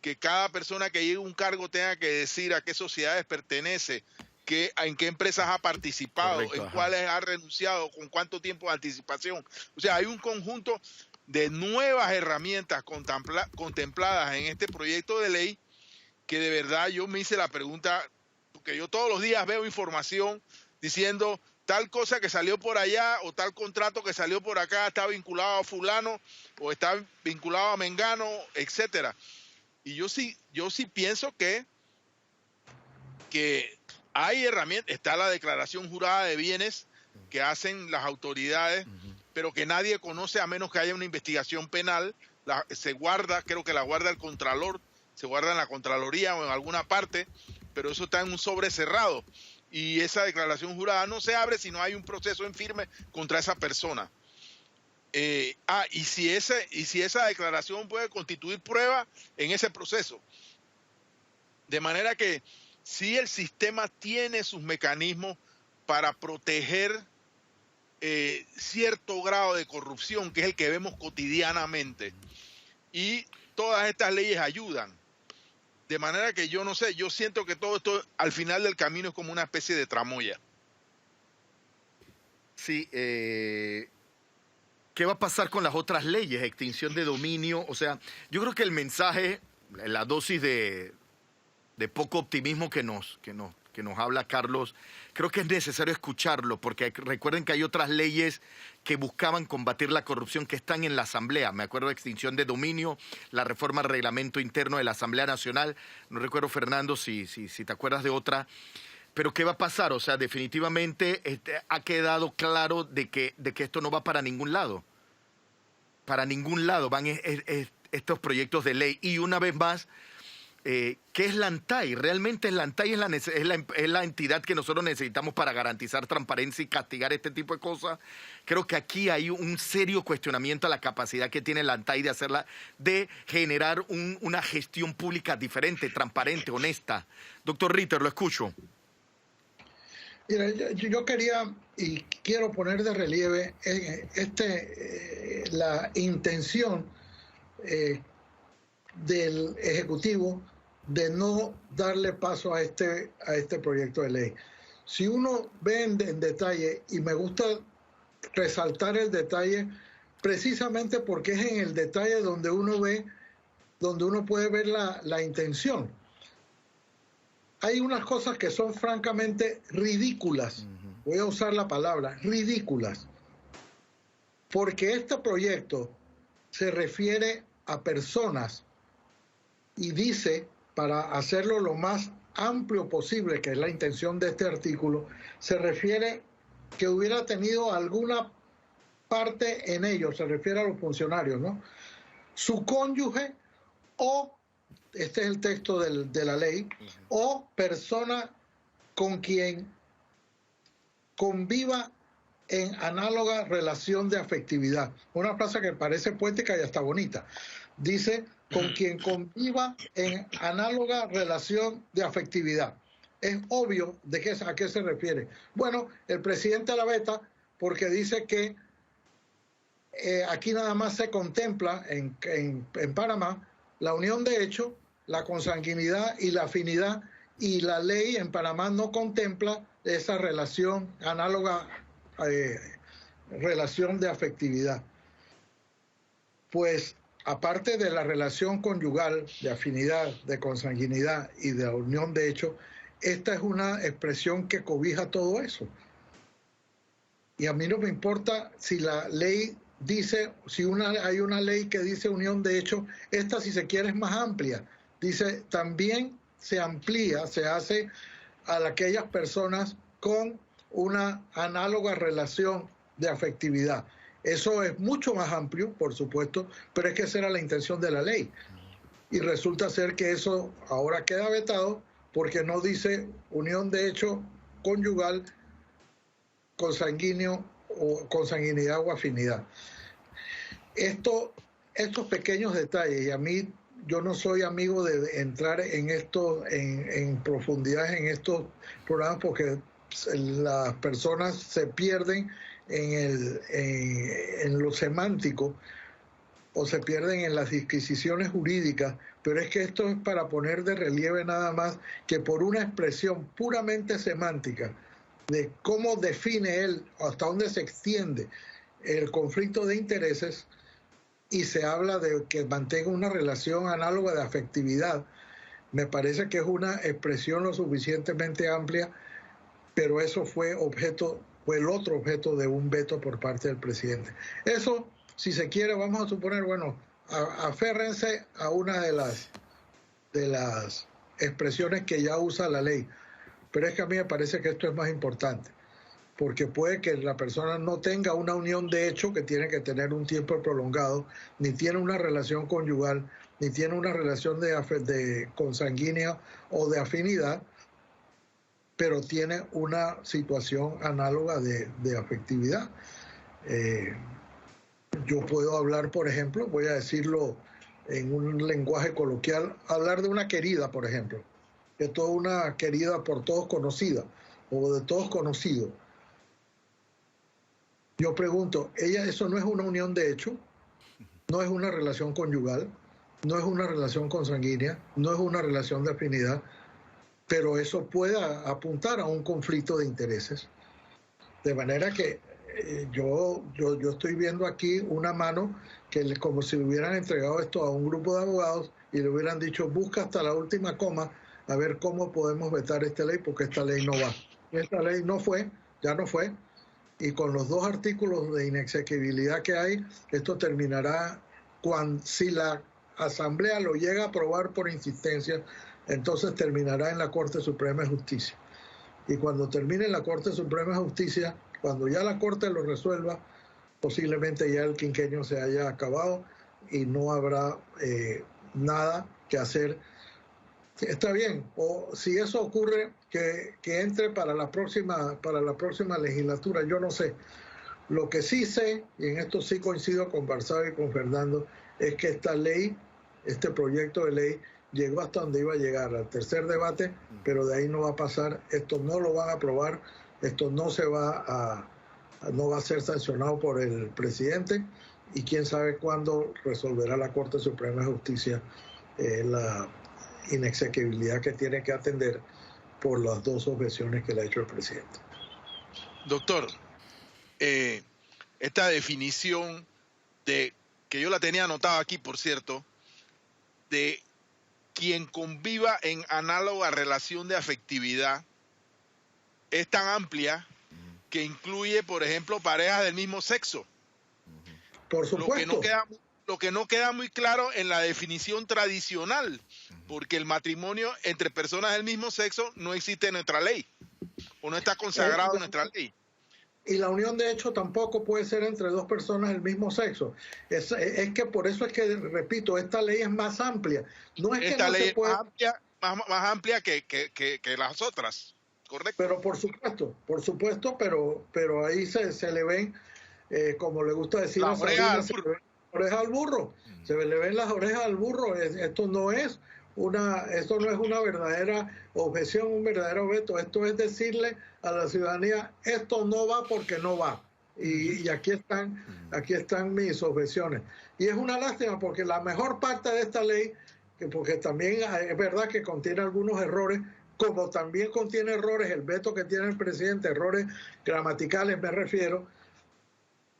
que cada persona que llegue a un cargo tenga que decir a qué sociedades pertenece, en qué empresas ha participado, correcto, en cuáles ha renunciado, con cuánto tiempo de anticipación. O sea, hay un conjunto de nuevas herramientas contempladas en este proyecto de ley que de verdad yo me hice la pregunta, porque yo todos los días veo información diciendo tal cosa que salió por allá o tal contrato que salió por acá está vinculado a fulano o está vinculado a mengano, etcétera. Y yo sí pienso que hay herramientas, está la declaración jurada de bienes que hacen las autoridades, pero que nadie conoce a menos que haya una investigación penal. Se guarda, creo que la guarda el Contralor, se guarda en la Contraloría o en alguna parte, pero eso está en un sobre cerrado. Y esa declaración jurada no se abre si no hay un proceso en firme contra esa persona. Y si esa declaración puede constituir prueba en ese proceso. De manera que si el sistema tiene sus mecanismos para proteger cierto grado de corrupción, que es el que vemos cotidianamente, y todas estas leyes ayudan. De manera que yo no sé, yo siento que todo esto al final del camino es como una especie de tramoya. Sí, ¿qué va a pasar con las otras leyes? Extinción de dominio. O sea, yo creo que el mensaje, la dosis de poco optimismo que nos habla Carlos, creo que es necesario escucharlo, porque recuerden que hay otras leyes que buscaban combatir la corrupción que están en la Asamblea. Me acuerdo de extinción de dominio, la reforma al reglamento interno de la Asamblea Nacional. No recuerdo, Fernando, si te acuerdas de otra. Pero ¿qué va a pasar? O sea, definitivamente ha quedado claro de que esto no va para ningún lado. Para ningún lado van estos proyectos de ley. Y una vez más, ¿qué es la ANTAI? Realmente la ANTAI es la entidad que nosotros necesitamos para garantizar transparencia y castigar este tipo de cosas. Creo que aquí hay un serio cuestionamiento a la capacidad que tiene la ANTAI de generar una gestión pública diferente, transparente, honesta. Doctor Ritter, lo escucho. Mira, yo quería y quiero poner de relieve la intención del Ejecutivo de no darle paso a este proyecto de ley. Si uno ve en detalle, y me gusta resaltar el detalle precisamente porque es en el detalle donde uno puede ver la intención. Hay unas cosas que son francamente ridículas. Voy a usar la palabra ridículas, porque este proyecto se refiere a personas y dice, para hacerlo lo más amplio posible, que es la intención de este artículo, se refiere que hubiera tenido alguna parte en ello, se refiere a los funcionarios, ¿no? Su cónyuge o, este es el texto de la ley, o persona con quien conviva en análoga relación de afectividad. Una frase que parece poética y hasta bonita. dice con quien conviva en análoga relación de afectividad. Es obvio a qué se refiere. Bueno, el presidente la veta porque dice que aquí nada más se contempla en Panamá la unión de hecho, la consanguinidad y la afinidad, y la ley en Panamá no contempla esa relación análoga, relación de afectividad. Pues aparte de la relación conyugal, de afinidad, de consanguinidad y de la unión de hecho, esta es una expresión que cobija todo eso. Y a mí no me importa si la ley dice, si hay una ley que dice unión de hecho, esta si se quiere es más amplia. Dice, también se amplía, se hace a aquellas personas con una análoga relación de afectividad. Eso es mucho más amplio, por supuesto, pero es que esa era la intención de la ley. Y resulta ser que eso ahora queda vetado porque no dice unión de hecho conyugal, consanguíneo o consanguinidad o afinidad. Estos pequeños detalles, y a mí yo no soy amigo de entrar en esto en profundidad en estos programas porque las personas se pierden en lo semántico o se pierden en las disquisiciones jurídicas, pero es que esto es para poner de relieve nada más que por una expresión puramente semántica de cómo define él, hasta dónde se extiende el conflicto de intereses, y se habla de que mantenga una relación análoga de afectividad. Me parece que es una expresión lo suficientemente amplia, pero eso fue el otro objeto de un veto por parte del presidente. Eso, si se quiere, vamos a suponer, bueno, aférrense a una de las expresiones que ya usa la ley. Pero es que a mí me parece que esto es más importante, porque puede que la persona no tenga una unión de hecho que tiene que tener un tiempo prolongado, ni tiene una relación conyugal, ni tiene una relación de consanguínea o de afinidad, pero tiene una situación análoga de afectividad. Yo puedo hablar, por ejemplo, voy a decirlo en un lenguaje coloquial, hablar de una querida, por ejemplo, de toda una querida por todos conocida, o de todos conocidos. Yo pregunto, ¿eso no es una unión de hecho? ¿No es una relación conyugal? ¿No es una relación consanguínea? ¿No es una relación de afinidad? Pero eso puede apuntar a un conflicto de intereses. De manera que yo estoy viendo aquí una mano que como si le hubieran entregado esto a un grupo de abogados y le hubieran dicho, busca hasta la última coma a ver cómo podemos vetar esta ley, porque esta ley no va. Esta ley no fue, ya no fue, y con los 2 artículos de inexequibilidad que hay, esto terminará si la Asamblea lo llega a aprobar por insistencia, entonces terminará en la Corte Suprema de Justicia. Y cuando termine en la Corte Suprema de Justicia, cuando ya la Corte lo resuelva, posiblemente ya el quinquenio se haya acabado y no habrá nada que hacer. Está bien, o si eso ocurre, que entre para la próxima legislatura, yo no sé. Lo que sí sé, y en esto sí coincido con Barzal y con Fernando, es que esta ley, este proyecto de ley, llegó hasta donde iba a llegar, al tercer debate, pero de ahí no va a pasar, esto no lo van a aprobar, esto no va a ser sancionado por el presidente, y quién sabe cuándo resolverá la Corte Suprema de Justicia la inexequibilidad que tiene que atender por las 2 objeciones que le ha hecho el presidente. Doctor, esta definición que yo la tenía anotada aquí, por cierto, de quien conviva en análoga relación de afectividad, es tan amplia que incluye, por ejemplo, parejas del mismo sexo. Por supuesto. Lo que no queda muy claro en la definición tradicional, porque el matrimonio entre personas del mismo sexo no existe en nuestra ley, o no está consagrado en nuestra ley. Y la unión de hecho tampoco puede ser entre 2 personas del mismo sexo. Es que por eso es que, repito, esta ley es más amplia. No es esta que no ley se puede... más amplia que las otras, ¿correcto? Pero por supuesto, pero ahí se le ven, como le gusta decir a Sabrina, orejas al burro. Se le ven las orejas al burro. Esto no es una verdadera objeción, un verdadero veto. Esto es decirle a la ciudadanía, esto no va porque no va. Y aquí están mis objeciones. Y es una lástima porque la mejor parte de esta ley, porque también es verdad que contiene algunos errores, como también contiene errores el veto que tiene el presidente, errores gramaticales me refiero.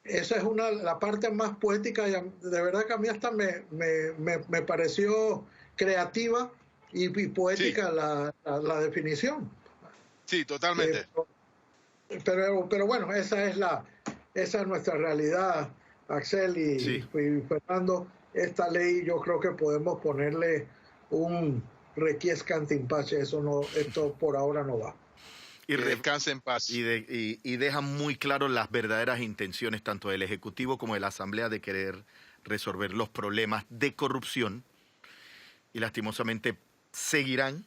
Esa es la parte más poética y de verdad que a mí hasta me pareció creativa y poética la definición. Sí, totalmente. Pero bueno, esa es nuestra realidad, Axel y Fernando. Esta ley yo creo que podemos ponerle un requiescant in pace. Esto por ahora no va. Y descanse en paz. Y deja muy claro las verdaderas intenciones tanto del Ejecutivo como de la Asamblea de querer resolver los problemas de corrupción y lastimosamente seguirán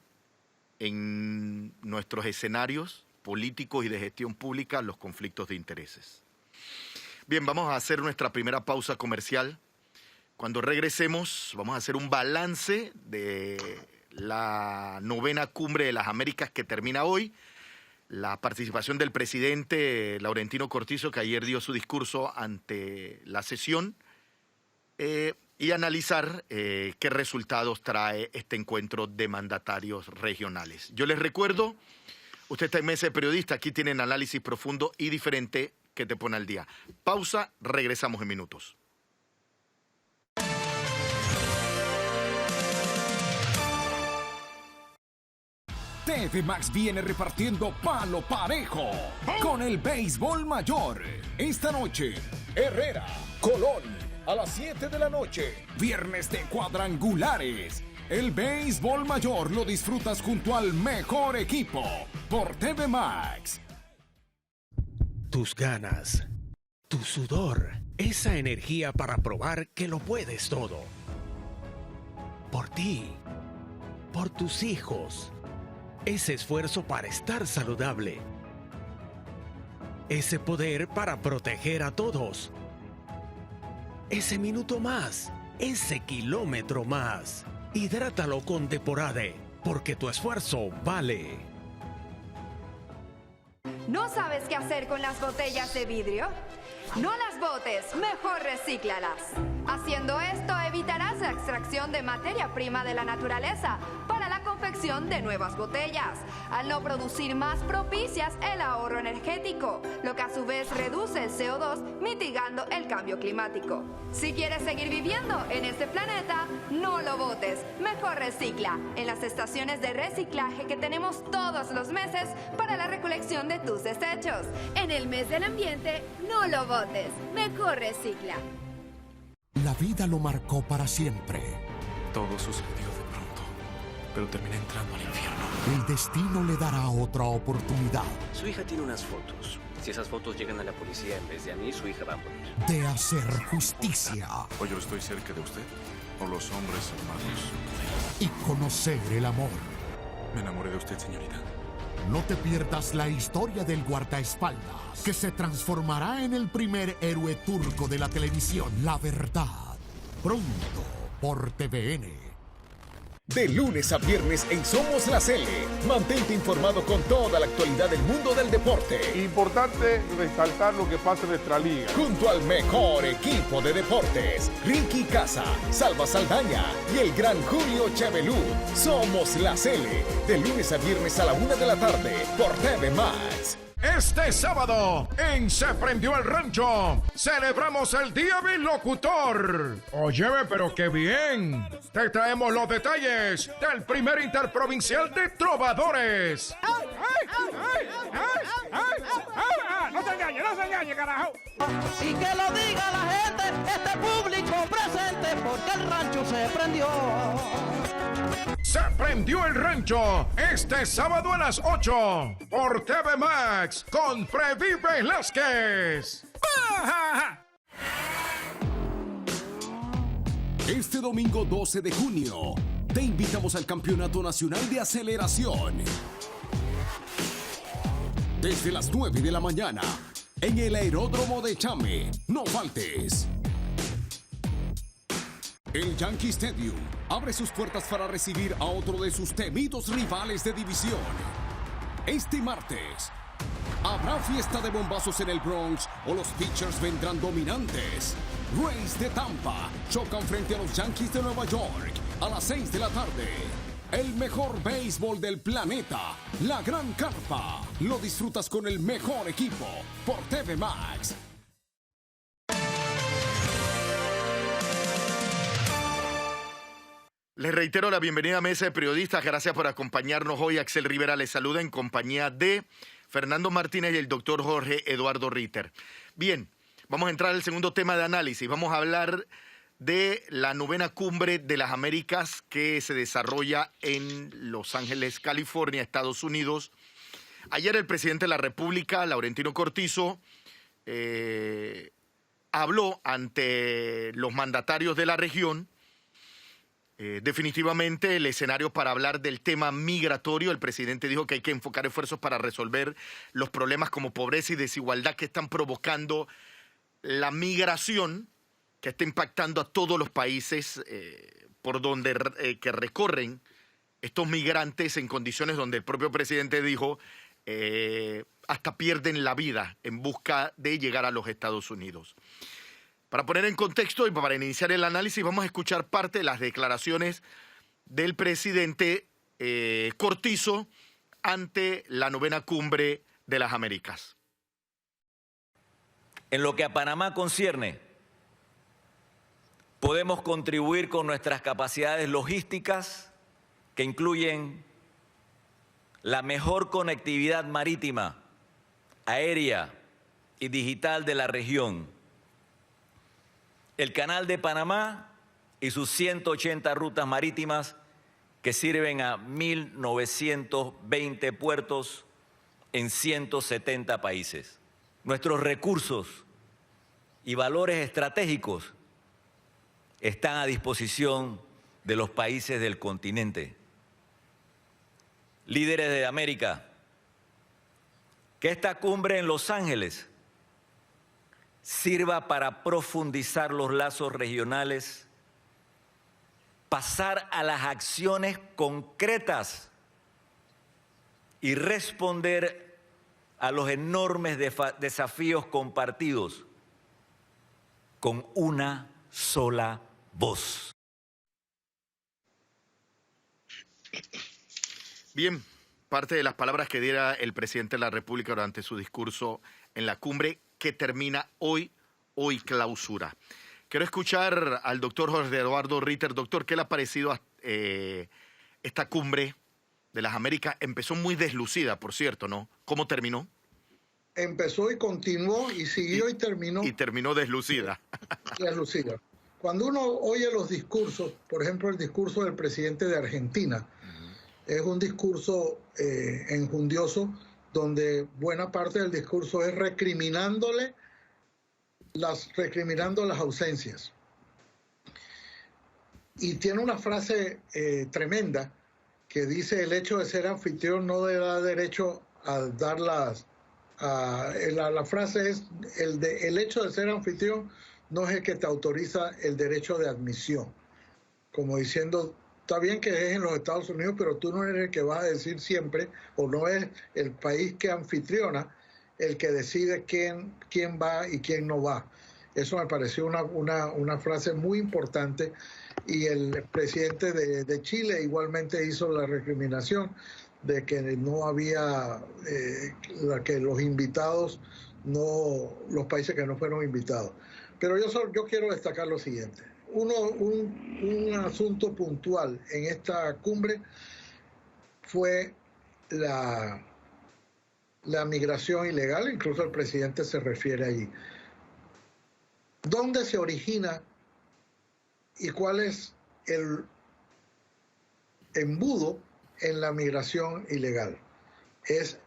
en nuestros escenarios políticos y de gestión pública los conflictos de intereses. Bien, vamos a hacer nuestra primera pausa comercial. Cuando regresemos vamos a hacer un balance de la 9ª Cumbre de las Américas que termina hoy, la participación del presidente Laurentino Cortizo, que ayer dio su discurso ante la sesión, y analizar qué resultados trae este encuentro de mandatarios regionales. Yo les recuerdo, usted está en Mesa de Periodistas, aquí tienen análisis profundo y diferente que te pone al día. Pausa, regresamos en minutos. TV Max viene repartiendo palo parejo con el béisbol mayor. Esta noche, Herrera, Colón, a las 7 de la noche. Viernes de cuadrangulares. El béisbol mayor lo disfrutas junto al mejor equipo por TV Max. Tus ganas, tu sudor, esa energía para probar que lo puedes todo. Por ti, por tus hijos. Ese esfuerzo para estar saludable. Ese poder para proteger a todos. Ese minuto más. Ese kilómetro más. Hidrátalo con Deporade, porque tu esfuerzo vale. ¿No sabes qué hacer con las botellas de vidrio? No las botes, mejor recíclalas. Haciendo esto evitarás la extracción de materia prima de la naturaleza para la confección de nuevas botellas, al no producir más propicias el ahorro energético, lo que a su vez reduce el CO2, mitigando el cambio climático. Si quieres seguir viviendo en este planeta, no lo botes, mejor recicla en las estaciones de reciclaje que tenemos todos los meses para la recolección de tus desechos. En el mes del ambiente, no lo botes, mejor recicla. La vida lo marcó para siempre. Todo sucedió de pronto, pero terminé entrando al infierno. El destino le dará otra oportunidad. Su hija tiene unas fotos. Si esas fotos llegan a la policía en vez de a mí, su hija va a morir. De hacer justicia. O yo estoy cerca de usted, o los hombres armados. Y conocer el amor. Me enamoré de usted, señorita. No te pierdas la historia del guardaespaldas, que se transformará en el primer héroe turco de la televisión. La verdad. Pronto por TVN. De lunes a viernes en Somos la Cele. Mantente informado con toda la actualidad del mundo del deporte. Importante resaltar lo que pasa en nuestra liga. Junto al mejor equipo de deportes, Ricky Casa, Salva Saldaña y el gran Julio Chevelú. Somos la Cele. De lunes a viernes a la 1 de la tarde por TV Max. Este sábado, en Se Prendió el Rancho, celebramos el Día del Locutor. Óyeme, pero qué bien. Te traemos los detalles del primer interprovincial de trovadores. No se engañe, carajo. Y que lo diga la gente, este público presente, porque el rancho se prendió. Se Prendió el Rancho, este sábado a las 8, por TV Max, con Freddy Velázquez. Este domingo 12 de junio, te invitamos al Campeonato Nacional de Aceleración. Desde las 9 de la mañana, en el Aeródromo de Chame. No faltes. El Yankee Stadium abre sus puertas para recibir a otro de sus temidos rivales de división. Este martes, ¿habrá fiesta de bombazos en el Bronx o los pitchers vendrán dominantes? Rays de Tampa chocan frente a los Yankees de Nueva York a las 6 de la tarde. El mejor béisbol del planeta, la Gran Carpa. Lo disfrutas con el mejor equipo por TV Max. Les reitero la bienvenida a Mesa de Periodistas. Gracias por acompañarnos hoy. Axel Rivera les saluda en compañía de Fernando Martínez y el doctor Jorge Eduardo Ritter. Bien, vamos a entrar al segundo tema de análisis. Vamos a hablar de la 9ª Cumbre de las Américas que se desarrolla en Los Ángeles, California, Estados Unidos. Ayer el presidente de la República, Laurentino Cortizo, habló ante los mandatarios de la región. Definitivamente el escenario para hablar del tema migratorio. El presidente dijo que hay que enfocar esfuerzos para resolver los problemas como pobreza y desigualdad que están provocando la migración, que está impactando a todos los países por donde que recorren estos migrantes en condiciones donde el propio presidente dijo hasta pierden la vida en busca de llegar a los Estados Unidos. Para poner en contexto y para iniciar el análisis, vamos a escuchar parte de las declaraciones del presidente Cortizo ante la 9ª Cumbre de las Américas. En lo que a Panamá concierne, podemos contribuir con nuestras capacidades logísticas, que incluyen la mejor conectividad marítima, aérea y digital de la región, el Canal de Panamá y sus 180 rutas marítimas que sirven a 1.920 puertos en 170 países. Nuestros recursos y valores estratégicos están a disposición de los países del continente. Líderes de América, que esta cumbre en Los Ángeles sirva para profundizar los lazos regionales, pasar a las acciones concretas y responder a los enormes desafíos compartidos con una sola voz. Bien, parte de las palabras que diera el presidente de la República durante su discurso en la cumbre que termina hoy clausura. Quiero escuchar al doctor Jorge Eduardo Ritter. Doctor, ¿qué le ha parecido esta cumbre de las Américas? Empezó muy deslucida, por cierto, ¿no? ¿Cómo terminó? Empezó y continuó y siguió y terminó. Y terminó deslucida. Deslucida. Cuando uno oye los discursos, por ejemplo, el discurso del presidente de Argentina, es un discurso enjundioso, donde buena parte del discurso es recriminando las ausencias. Y tiene una frase tremenda que dice: el hecho de ser anfitrión no le da derecho a dar las... la frase es: el hecho de ser anfitrión no es el que te autoriza el derecho de admisión. Como diciendo, está bien que es en los Estados Unidos, pero tú no eres el que vas a decir siempre, o no es el país que anfitriona el que decide quién va y quién no va. Eso me pareció una frase muy importante, y el presidente de Chile igualmente hizo la recriminación de que no había, que los invitados, los países que no fueron invitados. Pero yo quiero destacar lo siguiente. Un asunto puntual en esta cumbre fue la migración ilegal. Incluso el presidente se refiere allí. ¿Dónde se origina y cuál es el embudo en la migración ilegal? Es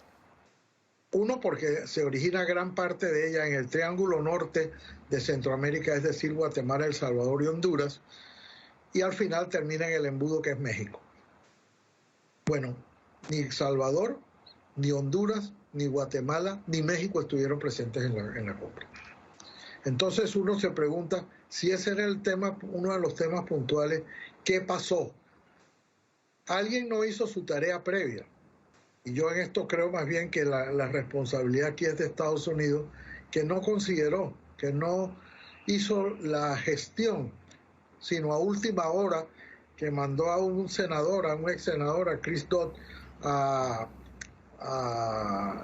uno, porque se origina gran parte de ella en el Triángulo Norte de Centroamérica, es decir, Guatemala, El Salvador y Honduras, y al final termina en el embudo que es México. Bueno, ni El Salvador, ni Honduras, ni Guatemala, ni México estuvieron presentes en la cumbre. Entonces uno se pregunta si ese era el tema, uno de los temas puntuales, ¿qué pasó? Alguien no hizo su tarea previa. Y yo en esto creo más bien que la responsabilidad aquí es de Estados Unidos, que no consideró, que no hizo la gestión, sino a última hora, que mandó a un senador, a un ex senador, a Chris Dodd, a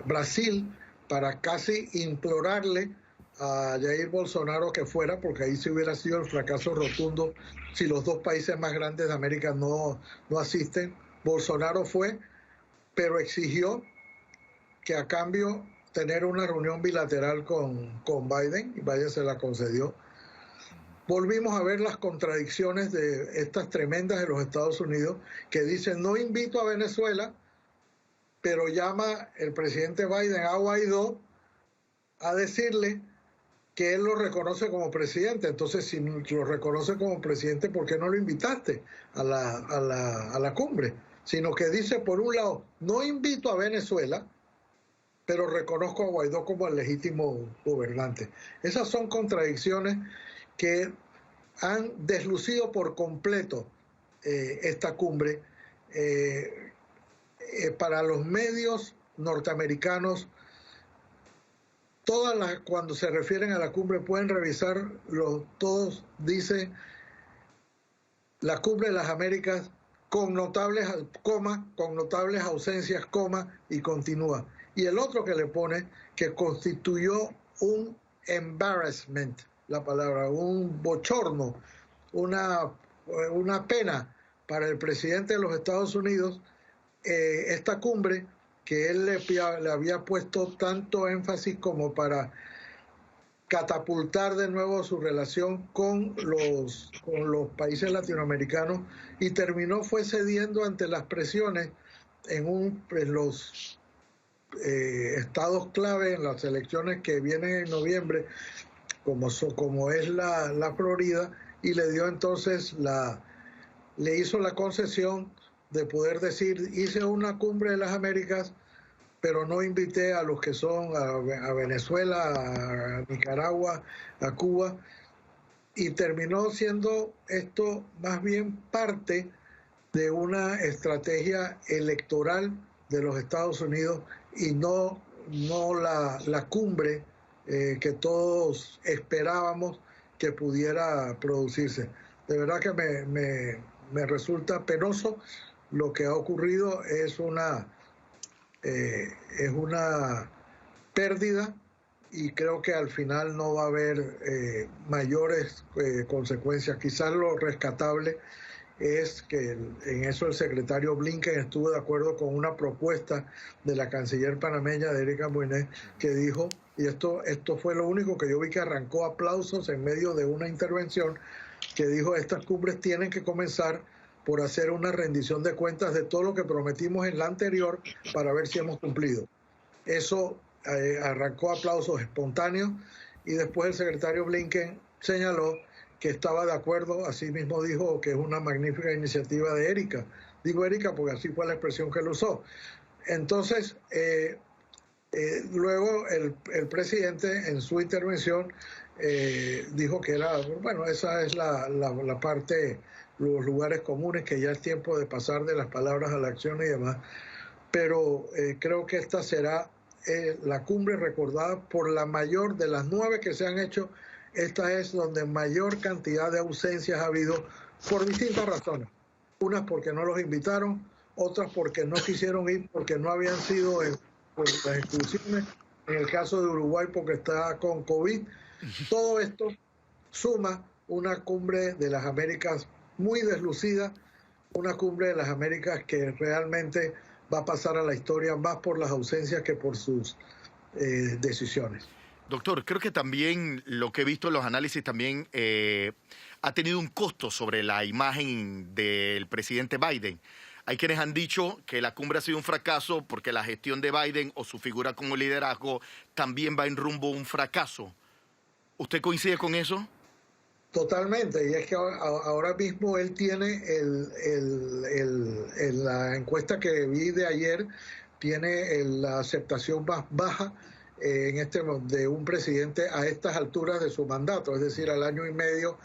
Brasil, para casi implorarle a Jair Bolsonaro que fuera, porque ahí sí hubiera sido el fracaso rotundo si los dos países más grandes de América no asisten. Bolsonaro fue, pero exigió que a cambio tener una reunión bilateral con Biden, y Biden se la concedió. Volvimos a ver las contradicciones de estas tremendas de los Estados Unidos, que dicen no invito a Venezuela, pero llama el presidente Biden a Guaidó a decirle que él lo reconoce como presidente. Entonces, si lo reconoce como presidente, ¿por qué no lo invitaste a la cumbre? Sino que dice, por un lado, no invito a Venezuela, pero reconozco a Guaidó como el legítimo gobernante. Esas son contradicciones que han deslucido por completo esta cumbre. Para los medios norteamericanos, cuando se refieren a la cumbre pueden revisar, todos dicen la cumbre de las Américas con notables ausencias, y continúa. Y el otro que le pone que constituyó un embarrassment, la palabra, un bochorno, una pena para el presidente de los Estados Unidos, esta cumbre que él le había puesto tanto énfasis como para catapultar de nuevo su relación con los países latinoamericanos, y fue cediendo ante las presiones en los estados clave en las elecciones que vienen en noviembre, como es la Florida, y le dio entonces le hizo la concesión de poder decir, hice una cumbre de las Américas, pero no invité a los que son a Venezuela, a Nicaragua, a Cuba, y terminó siendo esto más bien parte de una estrategia electoral de los Estados Unidos y no la cumbre que todos esperábamos que pudiera producirse. De verdad que me resulta penoso lo que ha ocurrido. Es una pérdida, y creo que al final no va a haber mayores consecuencias. Quizás lo rescatable es que en eso el secretario Blinken estuvo de acuerdo con una propuesta de la canciller panameña de Erika Moines, que dijo, y esto fue lo único que yo vi que arrancó aplausos en medio de una intervención, que dijo, estas cumbres tienen que comenzar por hacer una rendición de cuentas de todo lo que prometimos en la anterior para ver si hemos cumplido. Eso arrancó aplausos espontáneos, y después el secretario Blinken señaló que estaba de acuerdo, así mismo dijo que es una magnífica iniciativa de Erika. Digo Erika porque así fue la expresión que él usó. Entonces, luego el presidente en su intervención dijo que esa es la parte, los lugares comunes, que ya es tiempo de pasar de las palabras a la acción y demás. Pero creo que esta será la cumbre recordada por la mayor de las 9 que se han hecho. Esta es donde mayor cantidad de ausencias ha habido por distintas razones. Unas porque no los invitaron, otras porque no quisieron ir, porque no habían sido por las exclusiones. En el caso de Uruguay porque está con COVID. Todo esto suma una cumbre de las Américas muy deslucida, una cumbre de las Américas que realmente va a pasar a la historia más por las ausencias que por sus decisiones. Doctor, creo que también lo que he visto en los análisis también ha tenido un costo sobre la imagen del presidente Biden. Hay quienes han dicho que la cumbre ha sido un fracaso porque la gestión de Biden o su figura como liderazgo también va en rumbo a un fracaso. ¿Usted coincide con eso? Totalmente, y es que ahora mismo él tiene la encuesta que vi de ayer, tiene la aceptación más baja de un presidente a estas alturas de su mandato, es decir, al año y medio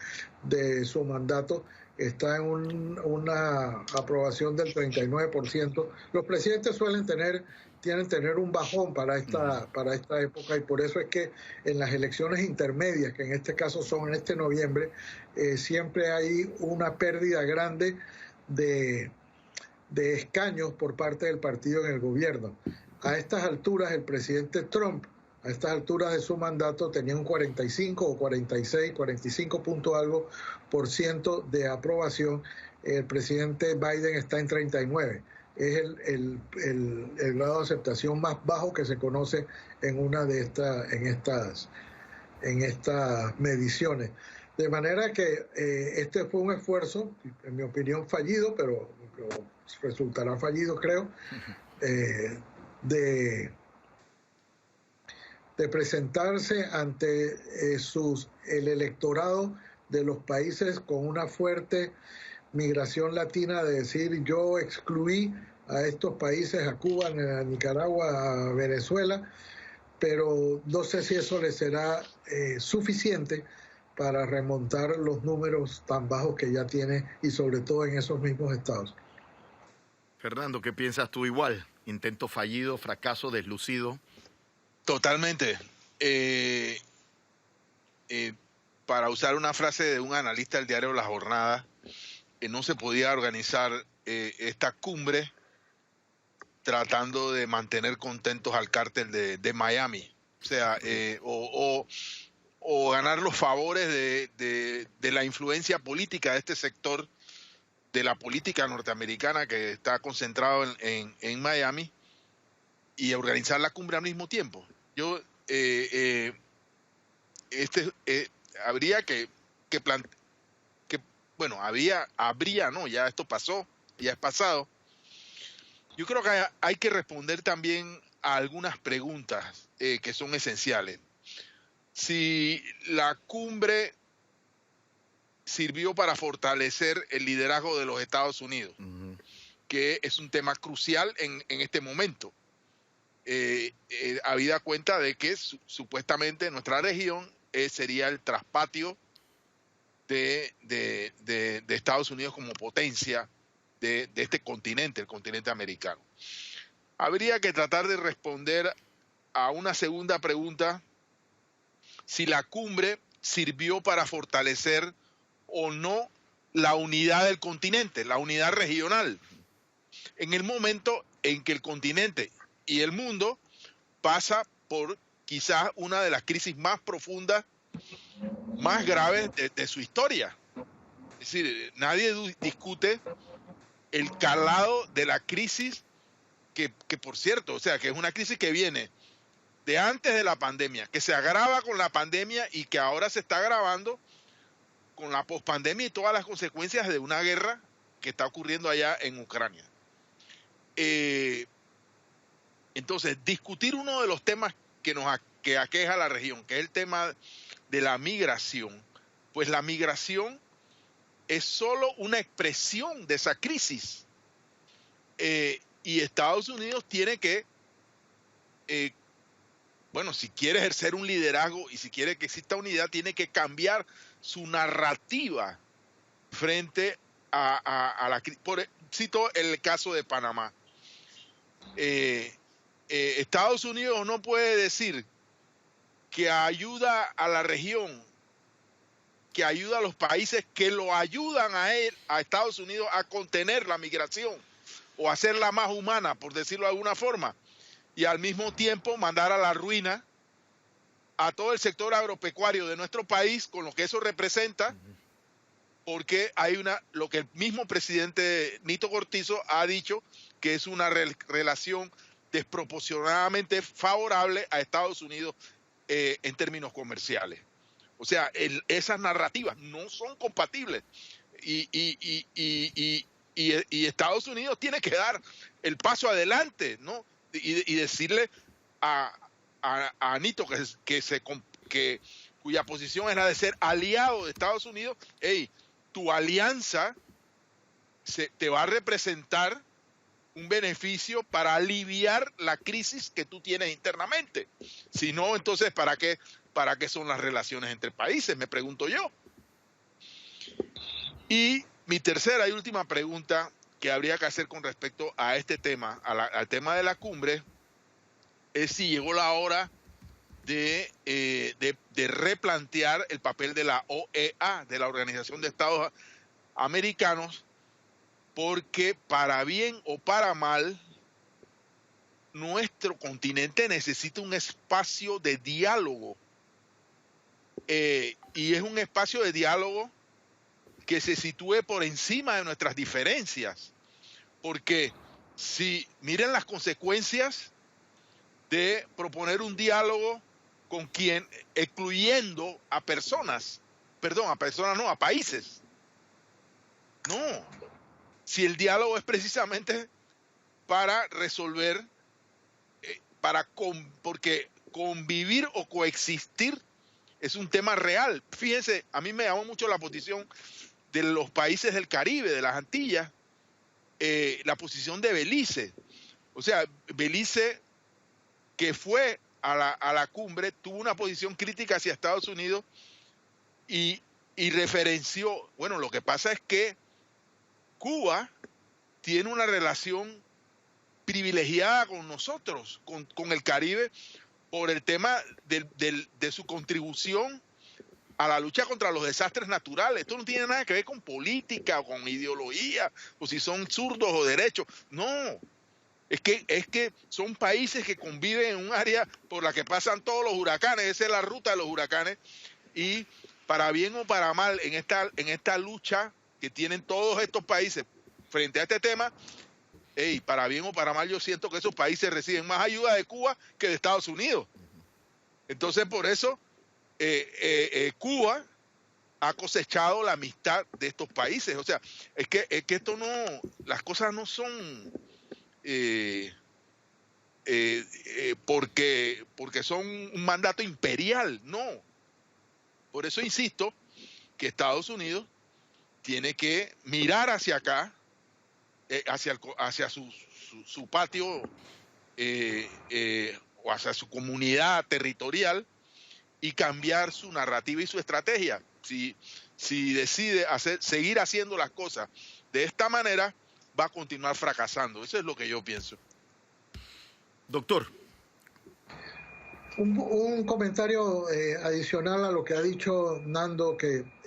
de su mandato, está en una aprobación del 39%. Los presidentes tienen tener un bajón para esta época, y por eso es que en las elecciones intermedias, que en este caso son en este noviembre, siempre hay una pérdida grande de escaños por parte del partido en el gobierno. A estas alturas, el presidente Trump, a estas alturas de su mandato, tenía un 45 o 46, 45 punto algo % de aprobación. El presidente Biden está en 39. Es el grado de aceptación más bajo que se conoce en estas mediciones. De manera que este fue un esfuerzo, en mi opinión fallido, pero resultará fallido, creo, de presentarse ante el electorado de los países con una fuerte migración latina, de decir: yo excluí a estos países, a Cuba, a Nicaragua, a Venezuela, pero no sé si eso les será suficiente para remontar los números tan bajos que ya tiene, y sobre todo en esos mismos estados. Fernando, ¿qué piensas tú? Igual, intento fallido, fracaso deslucido. Totalmente. Para usar una frase de un analista del diario La Jornada, no se podía organizar esta cumbre tratando de mantener contentos al cártel de Miami. O sea, o ganar los favores de la influencia política de este sector de la política norteamericana que está concentrado en Miami, y organizar la cumbre al mismo tiempo. Ya esto pasó, ya es pasado. Yo creo que hay que responder también a algunas preguntas que son esenciales. Si la cumbre sirvió para fortalecer el liderazgo de los Estados Unidos, que es un tema crucial en este momento, habida cuenta de que supuestamente nuestra región sería el traspatio de Estados Unidos como potencia de este continente, el continente americano. Habría que tratar de responder a una segunda pregunta: si la cumbre sirvió para fortalecer o no la unidad del continente, la unidad regional, en el momento en que el continente y el mundo pasa por quizás una de las crisis más profundas, más graves de su historia. Es decir, nadie discute el calado de la crisis que por cierto, o sea, que es una crisis que viene de antes de la pandemia, que se agrava con la pandemia y que ahora se está agravando con la pospandemia y todas las consecuencias de una guerra que está ocurriendo allá en Ucrania. Entonces, discutir uno de los temas que aqueja a la región, que es el tema de la migración, pues la migración es solo una expresión de esa crisis. Y Estados Unidos tiene que, si quiere ejercer un liderazgo y si quiere que exista unidad, tiene que cambiar su narrativa frente a la crisis. Cito el caso de Panamá. Estados Unidos no puede decir que ayuda a la región, que ayuda a los países que lo ayudan a Estados Unidos a contener la migración o hacerla más humana, por decirlo de alguna forma, y al mismo tiempo mandar a la ruina a todo el sector agropecuario de nuestro país, con lo que eso representa, porque hay lo que el mismo presidente Nito Cortizo ha dicho, que es una relación desproporcionadamente favorable a Estados Unidos en términos comerciales. O sea, esas narrativas no son compatibles y Estados Unidos tiene que dar el paso adelante, ¿no? Y decirle a Nito, cuya posición es la de ser aliado de Estados Unidos: hey, tu alianza te va a representar un beneficio para aliviar la crisis que tú tienes internamente. Si no, entonces, ¿para qué son las relaciones entre países? Me pregunto yo. Y mi tercera y última pregunta que habría que hacer con respecto a este tema, al tema de la cumbre, es si llegó la hora de replantear el papel de la OEA, de la Organización de Estados Americanos, porque para bien o para mal, nuestro continente necesita un espacio de diálogo. Y es un espacio de diálogo que se sitúe por encima de nuestras diferencias. Porque si miren las consecuencias de proponer un diálogo con quien, excluyendo a personas, a países. No. Si el diálogo es precisamente para resolver, porque convivir o coexistir es un tema real. Fíjense, a mí me llamó mucho la posición de los países del Caribe, de las Antillas, la posición de Belice. O sea, Belice, que fue a la cumbre, tuvo una posición crítica hacia Estados Unidos y referenció, bueno, lo que pasa es que Cuba tiene una relación privilegiada con nosotros, con el Caribe, por el tema de su contribución a la lucha contra los desastres naturales. Esto no tiene nada que ver con política o con ideología, o si son zurdos o derechos. No, es que son países que conviven en un área por la que pasan todos los huracanes. Esa es la ruta de los huracanes. Y para bien o para mal, en esta lucha que tienen todos estos países frente a este tema, para bien o para mal, yo siento que esos países reciben más ayuda de Cuba que de Estados Unidos. Entonces, por eso, Cuba ha cosechado la amistad de estos países. O sea, es que esto no, las cosas no son porque son un mandato imperial, no. Por eso insisto que Estados Unidos tiene que mirar hacia acá, hacia su patio o hacia su comunidad territorial y cambiar su narrativa y su estrategia. Si decide seguir haciendo las cosas de esta manera, va a continuar fracasando. Eso es lo que yo pienso. Doctor. Un comentario adicional a lo que ha dicho Nando,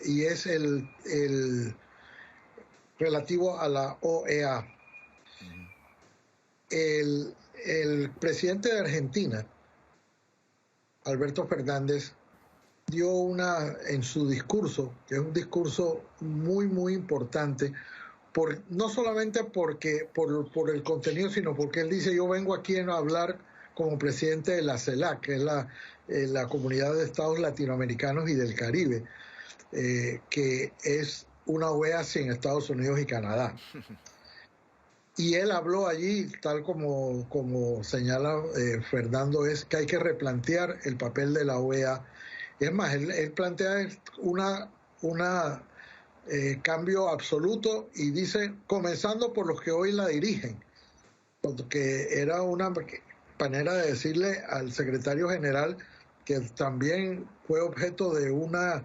y es el relativo a la OEA. El presidente de Argentina, Alberto Fernández, dio en su discurso, que es un discurso muy, muy importante, no solamente por el contenido, sino porque él dice: yo vengo aquí a hablar como presidente de la CELAC, que es la Comunidad de Estados Latinoamericanos y del Caribe, que es una OEA sin Estados Unidos y Canadá. Y él habló allí, tal como señala Fernando, es que hay que replantear el papel de la OEA. Es más, él plantea una cambio absoluto y dice, comenzando por los que hoy la dirigen, que era una manera de decirle al secretario general, que también fue objeto de una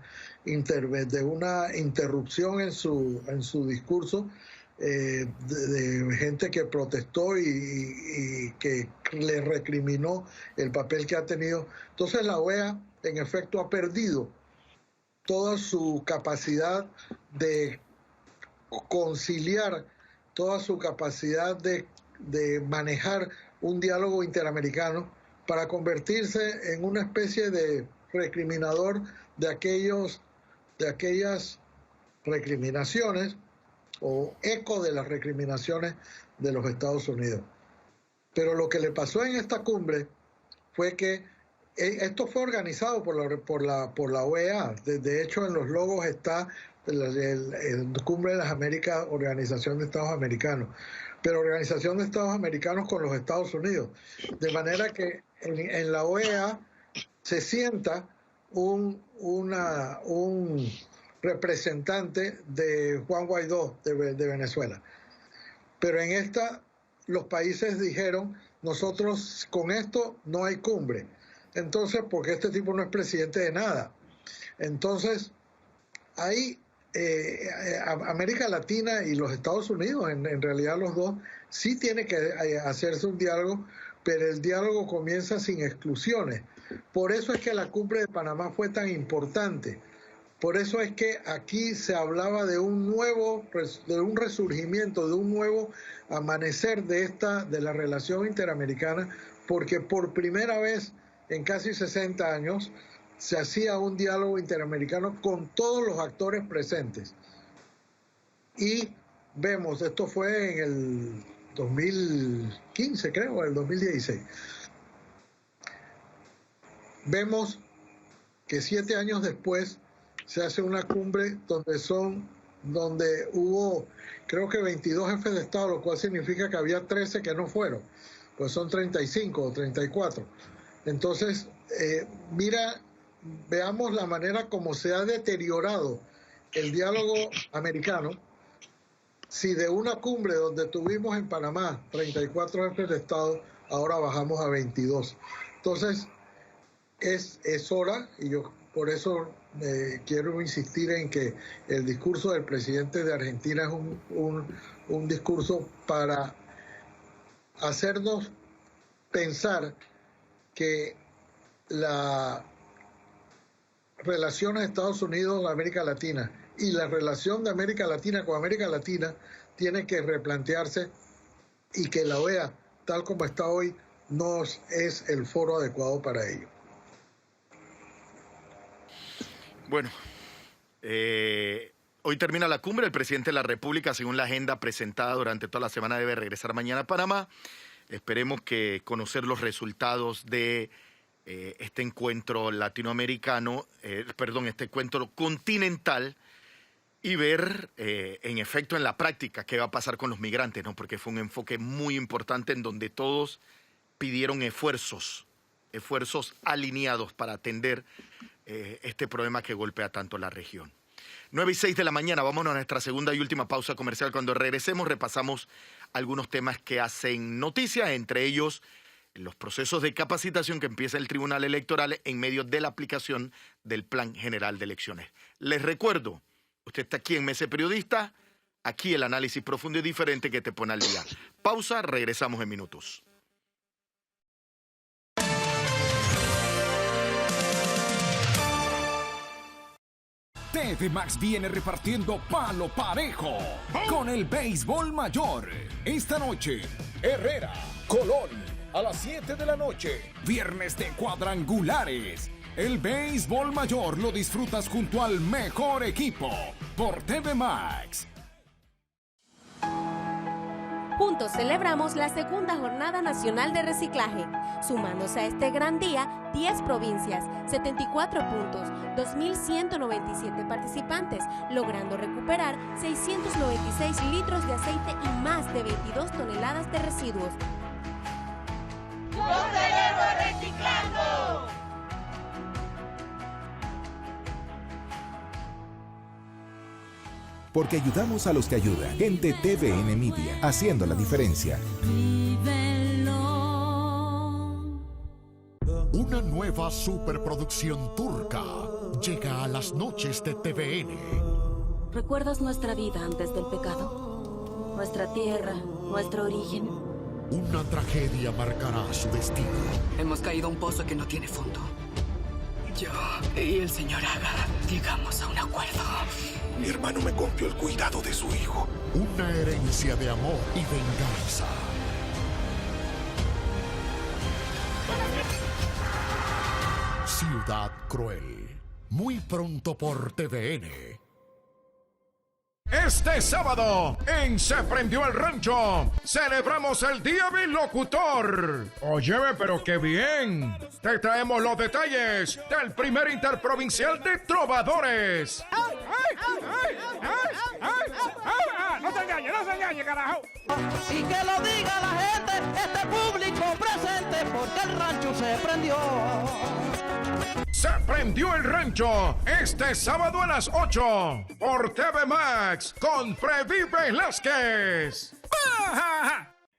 interrupción en su discurso, de gente que protestó y que le recriminó el papel que ha tenido. Entonces la OEA, en efecto, ha perdido toda su capacidad de conciliar, toda su capacidad de manejar un diálogo interamericano, para convertirse en una especie de recriminador de aquellas recriminaciones o eco de las recriminaciones de los Estados Unidos. Pero lo que le pasó en esta cumbre fue que esto fue organizado por la OEA. De hecho, en los logos está el Cumbre de las Américas, Organización de Estados Americanos, pero Organización de Estados Americanos con los Estados Unidos. De manera que en la OEA se sienta un representante de Juan Guaidó de Venezuela. Pero en esta los países dijeron, nosotros con esto no hay cumbre. Entonces, porque este tipo no es presidente de nada. Entonces, ahí América Latina y los Estados Unidos, en realidad los dos, sí tiene que hacerse un diálogo, pero el diálogo comienza sin exclusiones. Por eso es que la cumbre de Panamá fue tan importante. Por eso es que aquí se hablaba de un resurgimiento, de un nuevo amanecer de la relación interamericana, porque por primera vez en casi 60 años se hacía un diálogo interamericano con todos los actores presentes. Y vemos, esto fue en el 2015, creo, o el 2016. Vemos que 7 años después se hace una cumbre donde hubo, creo que 22 jefes de Estado, lo cual significa que había 13 que no fueron, pues son 35 o 34. Entonces, veamos la manera como se ha deteriorado el diálogo americano. Si de una cumbre donde tuvimos en Panamá 34 jefes de Estado, ahora bajamos a 22. Entonces, es hora, y yo por eso quiero insistir en que el discurso del presidente de Argentina es un discurso para hacernos pensar que la relación de Estados Unidos con América Latina y la relación de América Latina con América Latina tiene que replantearse, y que la OEA, tal como está hoy, no es el foro adecuado para ello. Bueno, hoy termina la cumbre. El presidente de la República, según la agenda presentada durante toda la semana, debe regresar mañana a Panamá. Esperemos que conocer los resultados de este encuentro latinoamericano, este encuentro continental, y ver en efecto en la práctica qué va a pasar con los migrantes, ¿no? Porque fue un enfoque muy importante en donde todos pidieron esfuerzos alineados para atender este problema que golpea tanto la región. 9:06 de la mañana, vámonos a nuestra segunda y última pausa comercial. Cuando regresemos repasamos algunos temas que hacen noticia, entre ellos los procesos de capacitación que empieza el Tribunal Electoral en medio de la aplicación del Plan General de Elecciones. Les recuerdo, usted está aquí en Mesa Periodista, aquí el análisis profundo y diferente que te pone al día. Pausa, regresamos en minutos. TV Max viene repartiendo palo parejo con el béisbol mayor. Esta noche, Herrera, Colón, a las 7 de la noche. Viernes de cuadrangulares. El béisbol mayor lo disfrutas junto al mejor equipo por TV Max. Juntos celebramos la segunda Jornada Nacional de Reciclaje. Sumándose a este gran día, 10 provincias, 74 puntos, 2.197 participantes, logrando recuperar 696 litros de aceite y más de 22 toneladas de residuos. ¡Yo celebro reciclando! Porque ayudamos a los que ayudan. Gente TVN Media, haciendo la diferencia. Una nueva superproducción turca llega a las noches de TVN. ¿Recuerdas nuestra vida antes del pecado? Nuestra tierra, nuestro origen. Una tragedia marcará su destino. Hemos caído a un pozo que no tiene fondo. Yo y el señor Aga llegamos a un acuerdo. Mi hermano me confió el cuidado de su hijo. Una herencia de amor y venganza. Ciudad Cruel. Muy pronto por TVN. Este sábado, en Se Prendió el Rancho, celebramos el Día del Locutor. Óyeme, pero qué bien. Te traemos los detalles del primer interprovincial de trovadores. No se engañe, carajo. Y que lo diga la gente, este público presente, porque el rancho se prendió. Se Prendió el Rancho, este sábado a las 8, por TV Max, con Freddy Velázquez.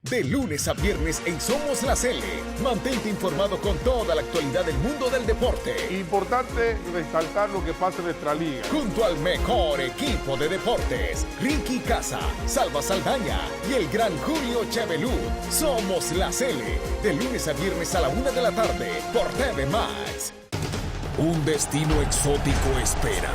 De lunes a viernes en Somos la Cele. Mantente informado con toda la actualidad del mundo del deporte. Importante resaltar lo que pasa en nuestra liga. Junto al mejor equipo de deportes, Ricky Casa, Salva Saldaña y el gran Julio Chevelú. Somos la Cele. De lunes a viernes a la 1 de la tarde por TV Max. Un destino exótico espera.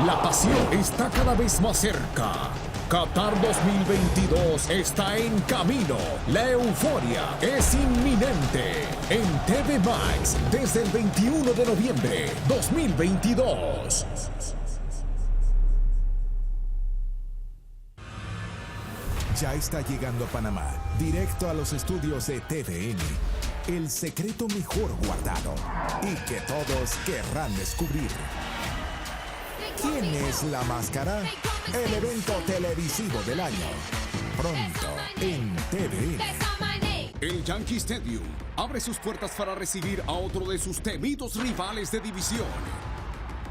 La pasión está cada vez más cerca. Qatar 2022 está en camino. La euforia es inminente. En TV Max desde el 21 de noviembre 2022. Ya está llegando a Panamá, directo a los estudios de TVN. El secreto mejor guardado y que todos querrán descubrir. ¿Quién es la máscara? El evento televisivo del año. Pronto en TVN. El Yankee Stadium abre sus puertas para recibir a otro de sus temidos rivales de división.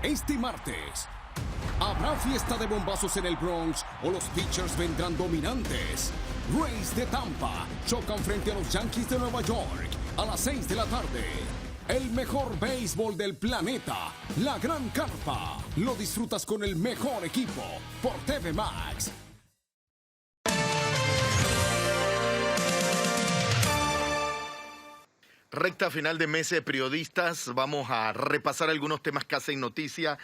Este martes habrá fiesta de bombazos en el Bronx o los pitchers vendrán dominantes. Rays de Tampa chocan frente a los Yankees de Nueva York a las 6 de la tarde. El mejor béisbol del planeta, la Gran Carpa. Lo disfrutas con el mejor equipo por TV Max. Recta final de Mesa de Periodistas. Vamos a repasar algunos temas que hacen noticia.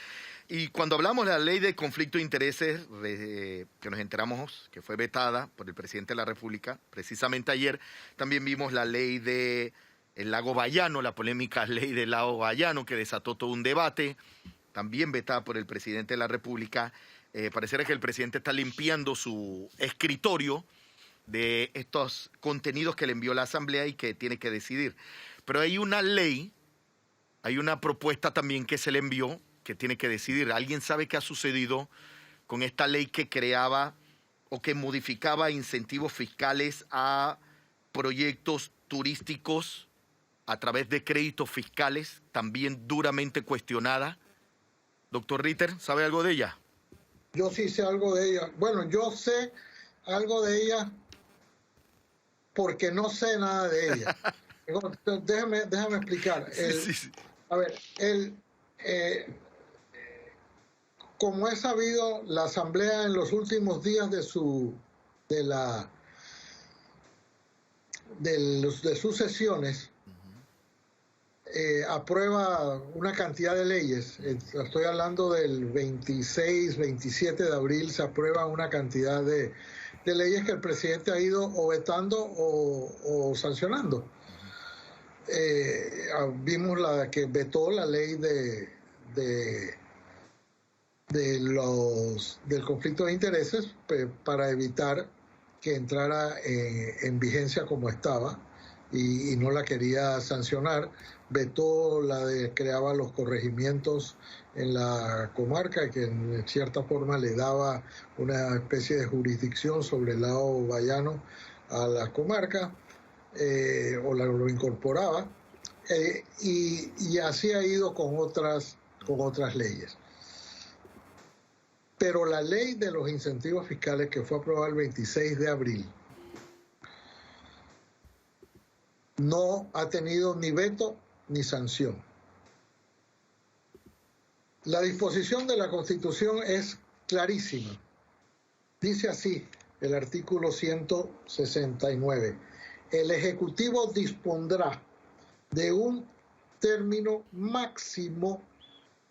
Y cuando hablamos de la ley de conflicto de intereses, que nos enteramos que fue vetada por el presidente de la República, precisamente ayer, también vimos la ley de el lago Bayano, la polémica ley del lago Bayano, que desató todo un debate, también vetada por el presidente de la República. Pareciera que el presidente está limpiando su escritorio de estos contenidos que le envió la Asamblea y que tiene que decidir. Pero hay una ley, hay una propuesta también que se le envió que tiene que decidir. ¿Alguien sabe qué ha sucedido con esta ley que creaba o que modificaba incentivos fiscales a proyectos turísticos a través de créditos fiscales, también duramente cuestionada? Doctor Ritter, ¿sabe algo de ella? Yo sí sé algo de ella. Bueno, yo sé algo de ella porque no sé nada de ella. Déjame explicar. A ver, como he sabido, la Asamblea en los últimos días de sus sesiones aprueba una cantidad de leyes. Estoy hablando del 26, 27 de abril, se aprueba una cantidad de leyes que el presidente ha ido o vetando o sancionando. Vimos la que vetó la ley del conflicto de intereses para evitar que entrara en vigencia como estaba y no la quería sancionar. Vetó la de creaba los corregimientos en la comarca, que en cierta forma le daba una especie de jurisdicción sobre el lago Bayano a la comarca, o lo incorporaba, y así ha ido con otras leyes. Pero la ley de los incentivos fiscales, que fue aprobada el 26 de abril, no ha tenido ni veto ni sanción. La disposición de la Constitución es clarísima. Dice así el artículo 169. El Ejecutivo dispondrá de un término máximo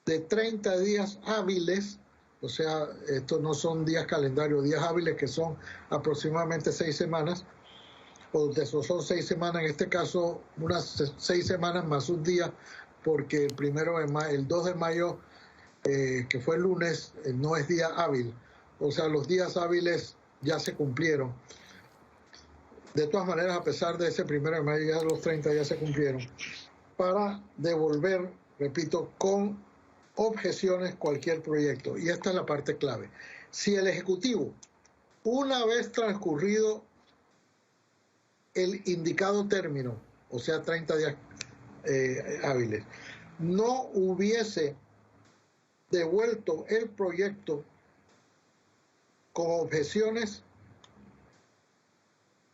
de 30 días hábiles, o sea, estos no son días calendarios, días hábiles que son aproximadamente 6 semanas, o de esos son 6 semanas, en este caso unas 6 semanas más un día, porque el 2 de mayo, que fue el lunes, no es día hábil, o sea, los días hábiles ya se cumplieron. De todas maneras, a pesar de ese 1 de mayo, ya los 30 ya se cumplieron, para devolver, repito, con objeciones cualquier proyecto. Y esta es la parte clave. Si el Ejecutivo, una vez transcurrido el indicado término, o sea, 30 días hábiles, no hubiese devuelto el proyecto con objeciones,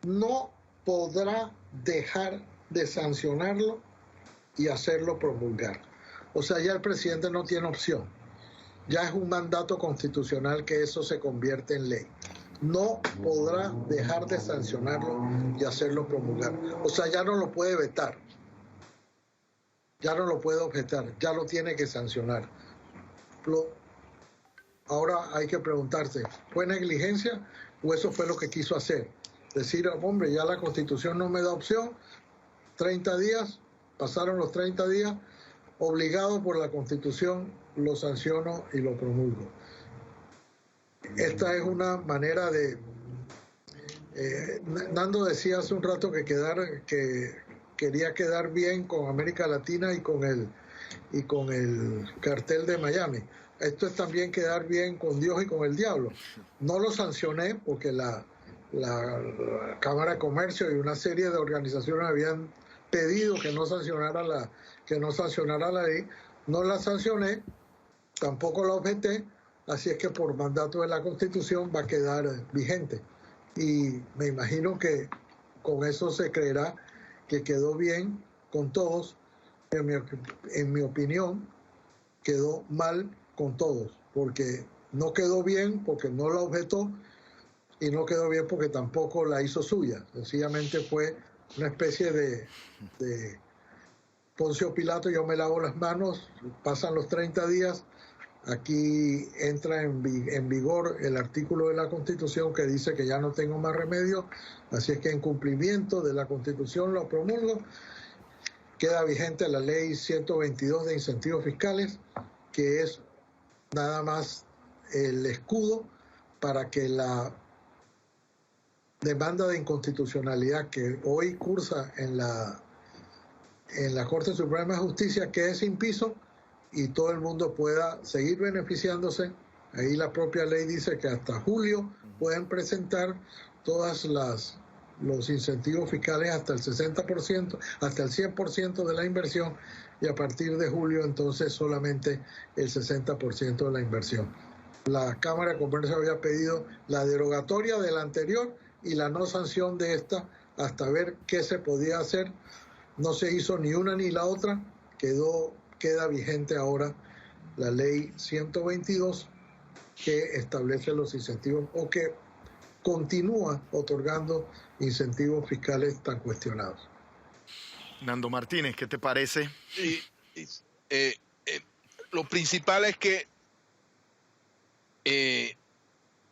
no podrá dejar de sancionarlo y hacerlo promulgar. O sea, ya el presidente no tiene opción. Ya es un mandato constitucional que eso se convierte en ley. No podrá dejar de sancionarlo y hacerlo promulgar. O sea, ya no lo puede vetar. Ya no lo puede objetar. Ya lo tiene que sancionar. Ahora hay que preguntarse, ¿fue negligencia o eso fue lo que quiso hacer? Decir, hombre, ya la Constitución no me da opción, 30 días, pasaron los 30 días, obligado por la Constitución, lo sanciono y lo promulgo. Esta es una manera de... Nando decía hace un rato que quería quedar bien con América Latina y con el cartel de Miami. Esto es también quedar bien con Dios y con el diablo. No lo sancioné porque la Cámara de Comercio y una serie de organizaciones habían pedido que no sancionara la ley. No la sancioné, tampoco la objeté, así es que por mandato de la Constitución va a quedar vigente. Y me imagino que con eso se creerá que quedó bien con todos. En mi opinión, quedó mal con todos, porque no quedó bien porque no la objetó y no quedó bien porque tampoco la hizo suya. Sencillamente fue una especie de Poncio Pilato, yo me lavo las manos, pasan los 30 días, aquí entra en vigor el artículo de la Constitución que dice que ya no tengo más remedio, así es que en cumplimiento de la Constitución lo promulgo. Queda vigente la ley 122 de incentivos fiscales, que es nada más el escudo para que la demanda de inconstitucionalidad que hoy cursa en la Corte Suprema de Justicia quede sin piso y todo el mundo pueda seguir beneficiándose. Ahí la propia ley dice que hasta julio pueden presentar todas los incentivos fiscales hasta el 60%, hasta el 100% de la inversión, y a partir de julio entonces solamente el 60% de la inversión. La Cámara de Comercio había pedido la derogatoria de la anterior y la no sanción de esta hasta ver qué se podía hacer. No se hizo ni una ni la otra, queda vigente ahora la ley 122 que establece los incentivos o que continúa otorgando incentivos fiscales tan cuestionados. Nando Martínez, ¿qué te parece? Lo principal es que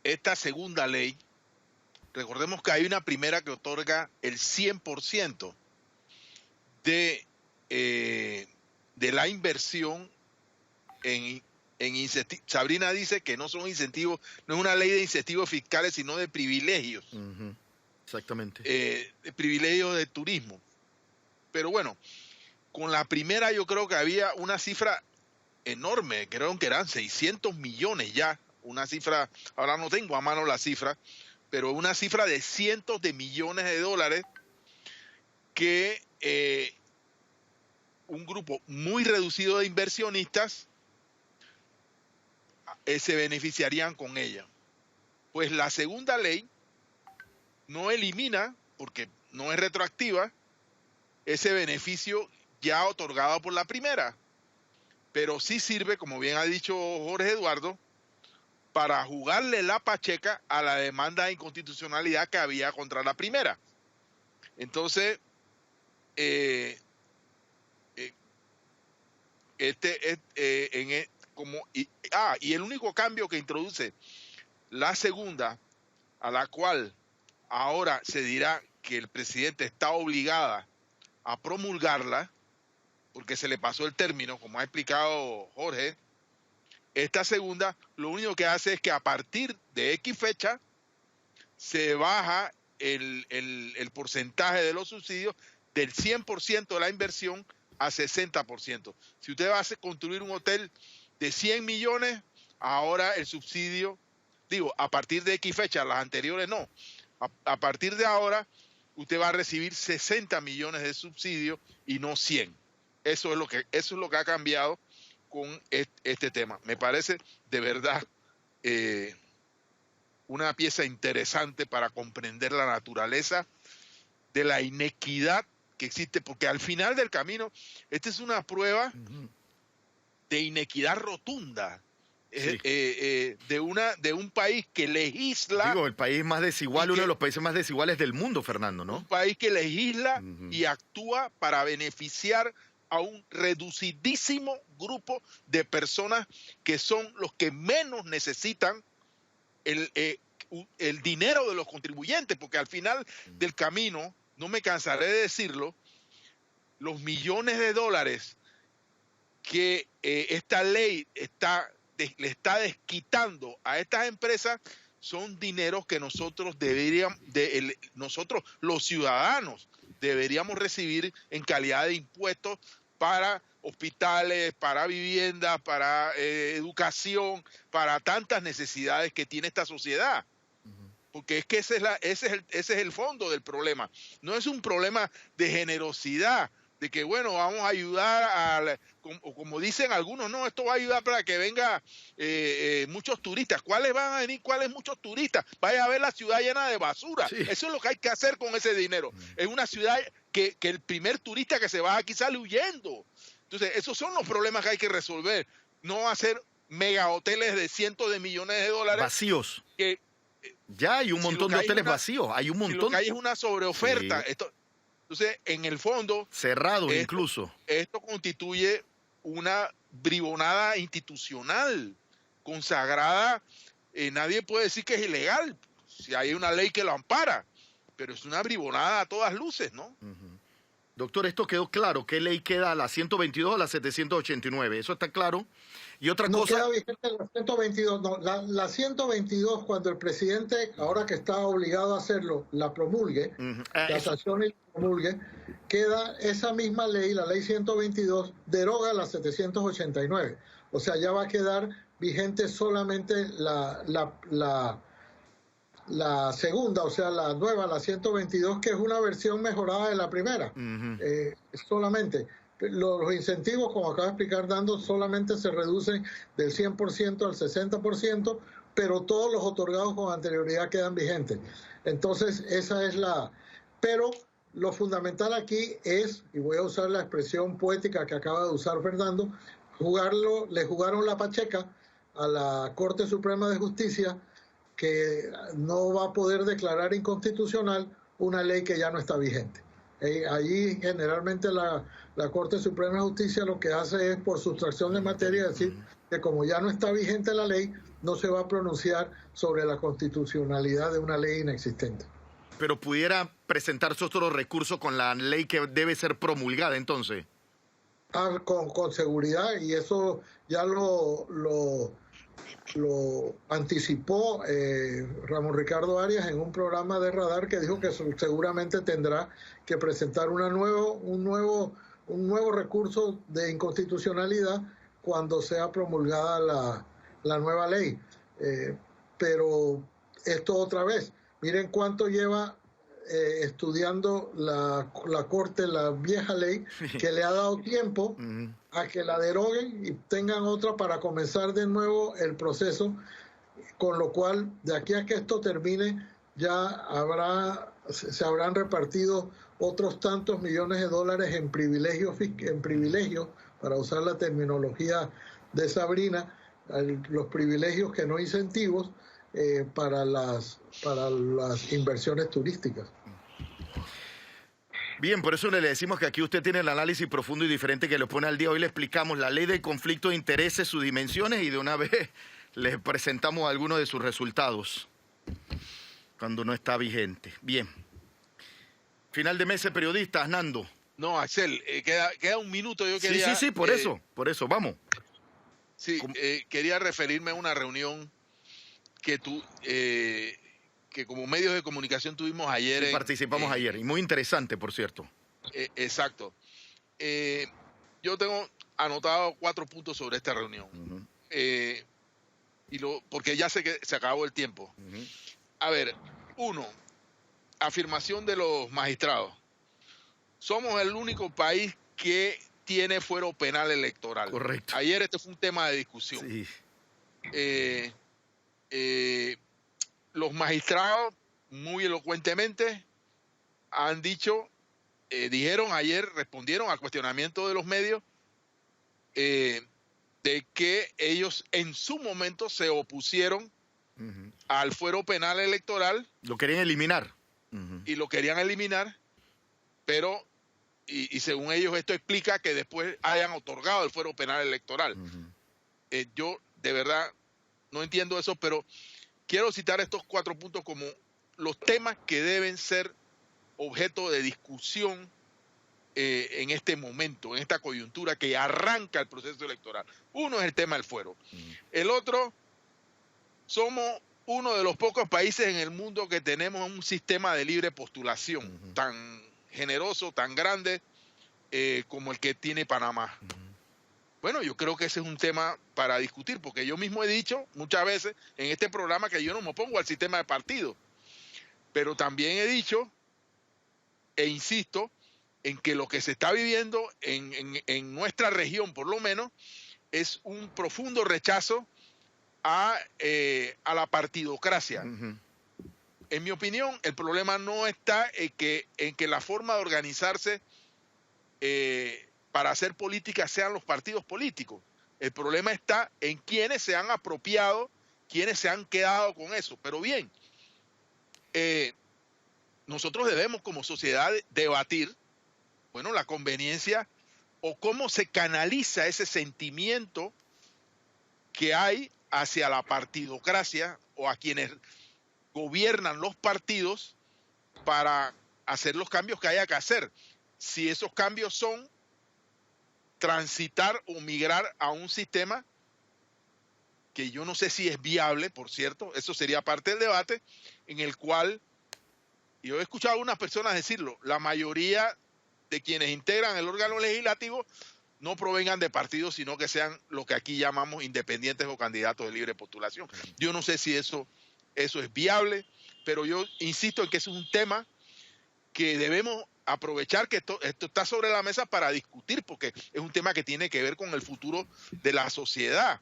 esta segunda ley, recordemos que hay una primera que otorga el 100% de la inversión en incentivos. Sabrina dice que no son incentivos, no es una ley de incentivos fiscales, sino de privilegios. Exactamente. De privilegios de turismo. Pero bueno, con la primera yo creo que había una cifra enorme, creo que eran 600 millones ya, una cifra, ahora no tengo a mano la cifra, pero una cifra de cientos de millones de dólares que un grupo muy reducido de inversionistas se beneficiarían con ella. Pues la segunda ley no elimina, porque no es retroactiva, ese beneficio ya otorgado por la primera, pero sí sirve, como bien ha dicho Jorge Eduardo, para jugarle la pacheca a la demanda de inconstitucionalidad que había contra la primera. Entonces, y el único cambio que introduce la segunda, a la cual ahora se dirá que el presidente está obligada a promulgarla, porque se le pasó el término, como ha explicado Jorge. Esta segunda, lo único que hace es que a partir de X fecha se baja el porcentaje de los subsidios del 100% de la inversión a 60%. Si usted va a construir un hotel de 100 millones, ahora el subsidio, a partir de X fecha, las anteriores no. A partir de ahora, usted va a recibir 60 millones de subsidio y no 100. Eso es lo que ha cambiado con este tema. Me parece de verdad una pieza interesante para comprender la naturaleza de la inequidad que existe, porque al final del camino, esta es una prueba de inequidad rotunda. Sí. De un país que legisla. Digo, el país más desigual, uno de los países más desiguales del mundo, Fernando, ¿no? Un país que legisla y actúa para beneficiar a un reducidísimo grupo de personas que son los que menos necesitan el dinero de los contribuyentes, porque al final del camino, no me cansaré de decirlo, los millones de dólares que esta ley le está desquitando a estas empresas son dineros que nosotros nosotros los ciudadanos deberíamos recibir en calidad de impuestos para hospitales, para viviendas, para educación, para tantas necesidades que tiene esta sociedad. Porque es que ese es el fondo del problema. No es un problema de generosidad, de que, bueno, vamos a ayudar como dicen algunos, no, esto va a ayudar para que venga muchos turistas. ¿Cuáles van a venir? ¿Cuáles muchos turistas? Vaya a ver la ciudad llena de basura. Sí. Eso es lo que hay que hacer con ese dinero. Es una ciudad que el primer turista que se va aquí sale huyendo. Entonces, esos son los problemas que hay que resolver. No hacer mega hoteles de cientos de millones de dólares. Vacíos. Que, ya hay un montón de hoteles vacíos. Hay un montón. Si lo que hay es una sobreoferta. Sí. Entonces, en el fondo... Cerrado incluso. Esto constituye una bribonada institucional consagrada. Nadie puede decir que es ilegal, si hay una ley que lo ampara, pero es una bribonada a todas luces, ¿no? Doctor, esto quedó claro. ¿Qué ley queda? ¿La 122 o la 789? ¿Eso está claro? Y otra no cosa... queda vigente la 122, no. La 122, cuando el presidente, ahora que está obligado a hacerlo, la promulgue, la sancione y promulgue, queda esa misma ley, la ley 122, deroga la 789. O sea, ya va a quedar vigente solamente la segunda, o sea, la nueva, la 122, que es una versión mejorada de la primera. Solamente. Los incentivos, como acaba de explicar Nando, solamente se reducen del 100% al 60%, pero todos los otorgados con anterioridad quedan vigentes. Entonces, esa es la... Pero lo fundamental aquí es, y voy a usar la expresión poética que acaba de usar Fernando, le jugaron la pacheca a la Corte Suprema de Justicia, que no va a poder declarar inconstitucional una ley que ya no está vigente. Allí generalmente la Corte Suprema de Justicia lo que hace es, por sustracción de materia, decir que como ya no está vigente la ley, no se va a pronunciar sobre la constitucionalidad de una ley inexistente. Pero pudiera presentarse otro recurso con la ley que debe ser promulgada, entonces. Con seguridad, y eso ya lo anticipó Ramón Ricardo Arias en un programa de Radar, que dijo que seguramente tendrá que presentar un nuevo recurso de inconstitucionalidad cuando sea promulgada la nueva ley. Pero esto otra vez, miren cuánto lleva estudiando la Corte la vieja ley, que le ha dado tiempo a que la deroguen y tengan otra para comenzar de nuevo el proceso, con lo cual de aquí a que esto termine ya se habrán repartido otros tantos millones de dólares en privilegios, para usar la terminología de Sabrina, los privilegios que no incentivos para las inversiones turísticas. Bien, por eso le decimos que aquí usted tiene el análisis profundo y diferente que lo pone al día. Hoy le explicamos la ley del conflicto de intereses, sus dimensiones, y de una vez le presentamos algunos de sus resultados cuando no está vigente. Bien. Final de Mesa de Periodistas, Nando. No, Axel, queda un minuto. Yo quería, sí, por eso, vamos. Sí, quería referirme a una reunión que que como medios de comunicación tuvimos ayer. Sí, participamos ayer, y muy interesante, por cierto. Exacto. Yo tengo anotado 4 puntos sobre esta reunión, porque ya sé que se acabó el tiempo. A ver, 1, afirmación de los magistrados. Somos el único país que tiene fuero penal electoral. Correcto. Ayer este fue un tema de discusión. Sí. los magistrados, muy elocuentemente, han dicho, dijeron ayer, respondieron al cuestionamiento de los medios, de que ellos en su momento se opusieron al fuero penal electoral. Lo querían eliminar. Y lo querían eliminar, pero, y según ellos esto explica que después hayan otorgado el fuero penal electoral. Yo de verdad no entiendo eso, pero quiero citar estos 4 puntos como los temas que deben ser objeto de discusión en este momento, en esta coyuntura que arranca el proceso electoral. Uno es el tema del fuero. El otro, somos uno de los pocos países en el mundo que tenemos un sistema de libre postulación tan generoso, tan grande como el que tiene Panamá. Bueno, yo creo que ese es un tema para discutir, porque yo mismo he dicho muchas veces en este programa que yo no me opongo al sistema de partido, pero también he dicho e insisto en que lo que se está viviendo en nuestra región, por lo menos, es un profundo rechazo a la partidocracia. En mi opinión, el problema no está en que la forma de organizarse para hacer política sean los partidos políticos. El problema está en quienes se han apropiado, quienes se han quedado con eso. Pero bien, nosotros debemos como sociedad debatir, bueno, la conveniencia o cómo se canaliza ese sentimiento que hay hacia la partidocracia o a quienes gobiernan los partidos para hacer los cambios que haya que hacer. Si esos cambios son transitar o migrar a un sistema que yo no sé si es viable, por cierto, eso sería parte del debate, en el cual, yo he escuchado a algunas personas decirlo, la mayoría de quienes integran el órgano legislativo no provengan de partidos, sino que sean lo que aquí llamamos independientes o candidatos de libre postulación. Yo no sé si eso es viable, pero yo insisto en que es un tema que debemos aprovechar que esto está sobre la mesa para discutir, porque es un tema que tiene que ver con el futuro de la sociedad.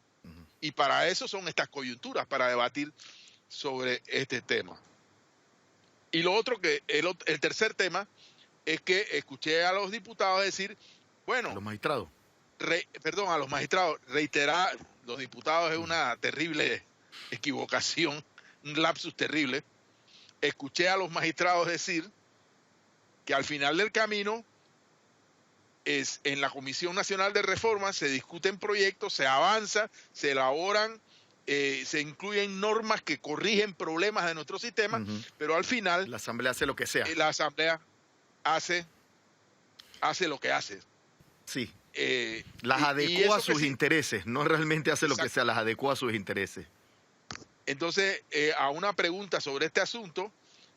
Y para eso son estas coyunturas, para debatir sobre este tema. Y lo otro, que el tercer tema, es que escuché a los diputados decir, bueno... A los magistrados. A los magistrados, reiterar, los diputados es una terrible equivocación, un lapsus terrible. Escuché a los magistrados decir que al final del camino en la Comisión Nacional de Reforma se discuten proyectos, se avanza, se elaboran, se incluyen normas que corrigen problemas de nuestro sistema, pero al final... La Asamblea hace lo que sea. La Asamblea hace lo que hace. Sí. Las adecua a sus intereses, no realmente hace lo Exacto. que sea, las adecua a sus intereses. Entonces, a una pregunta sobre este asunto,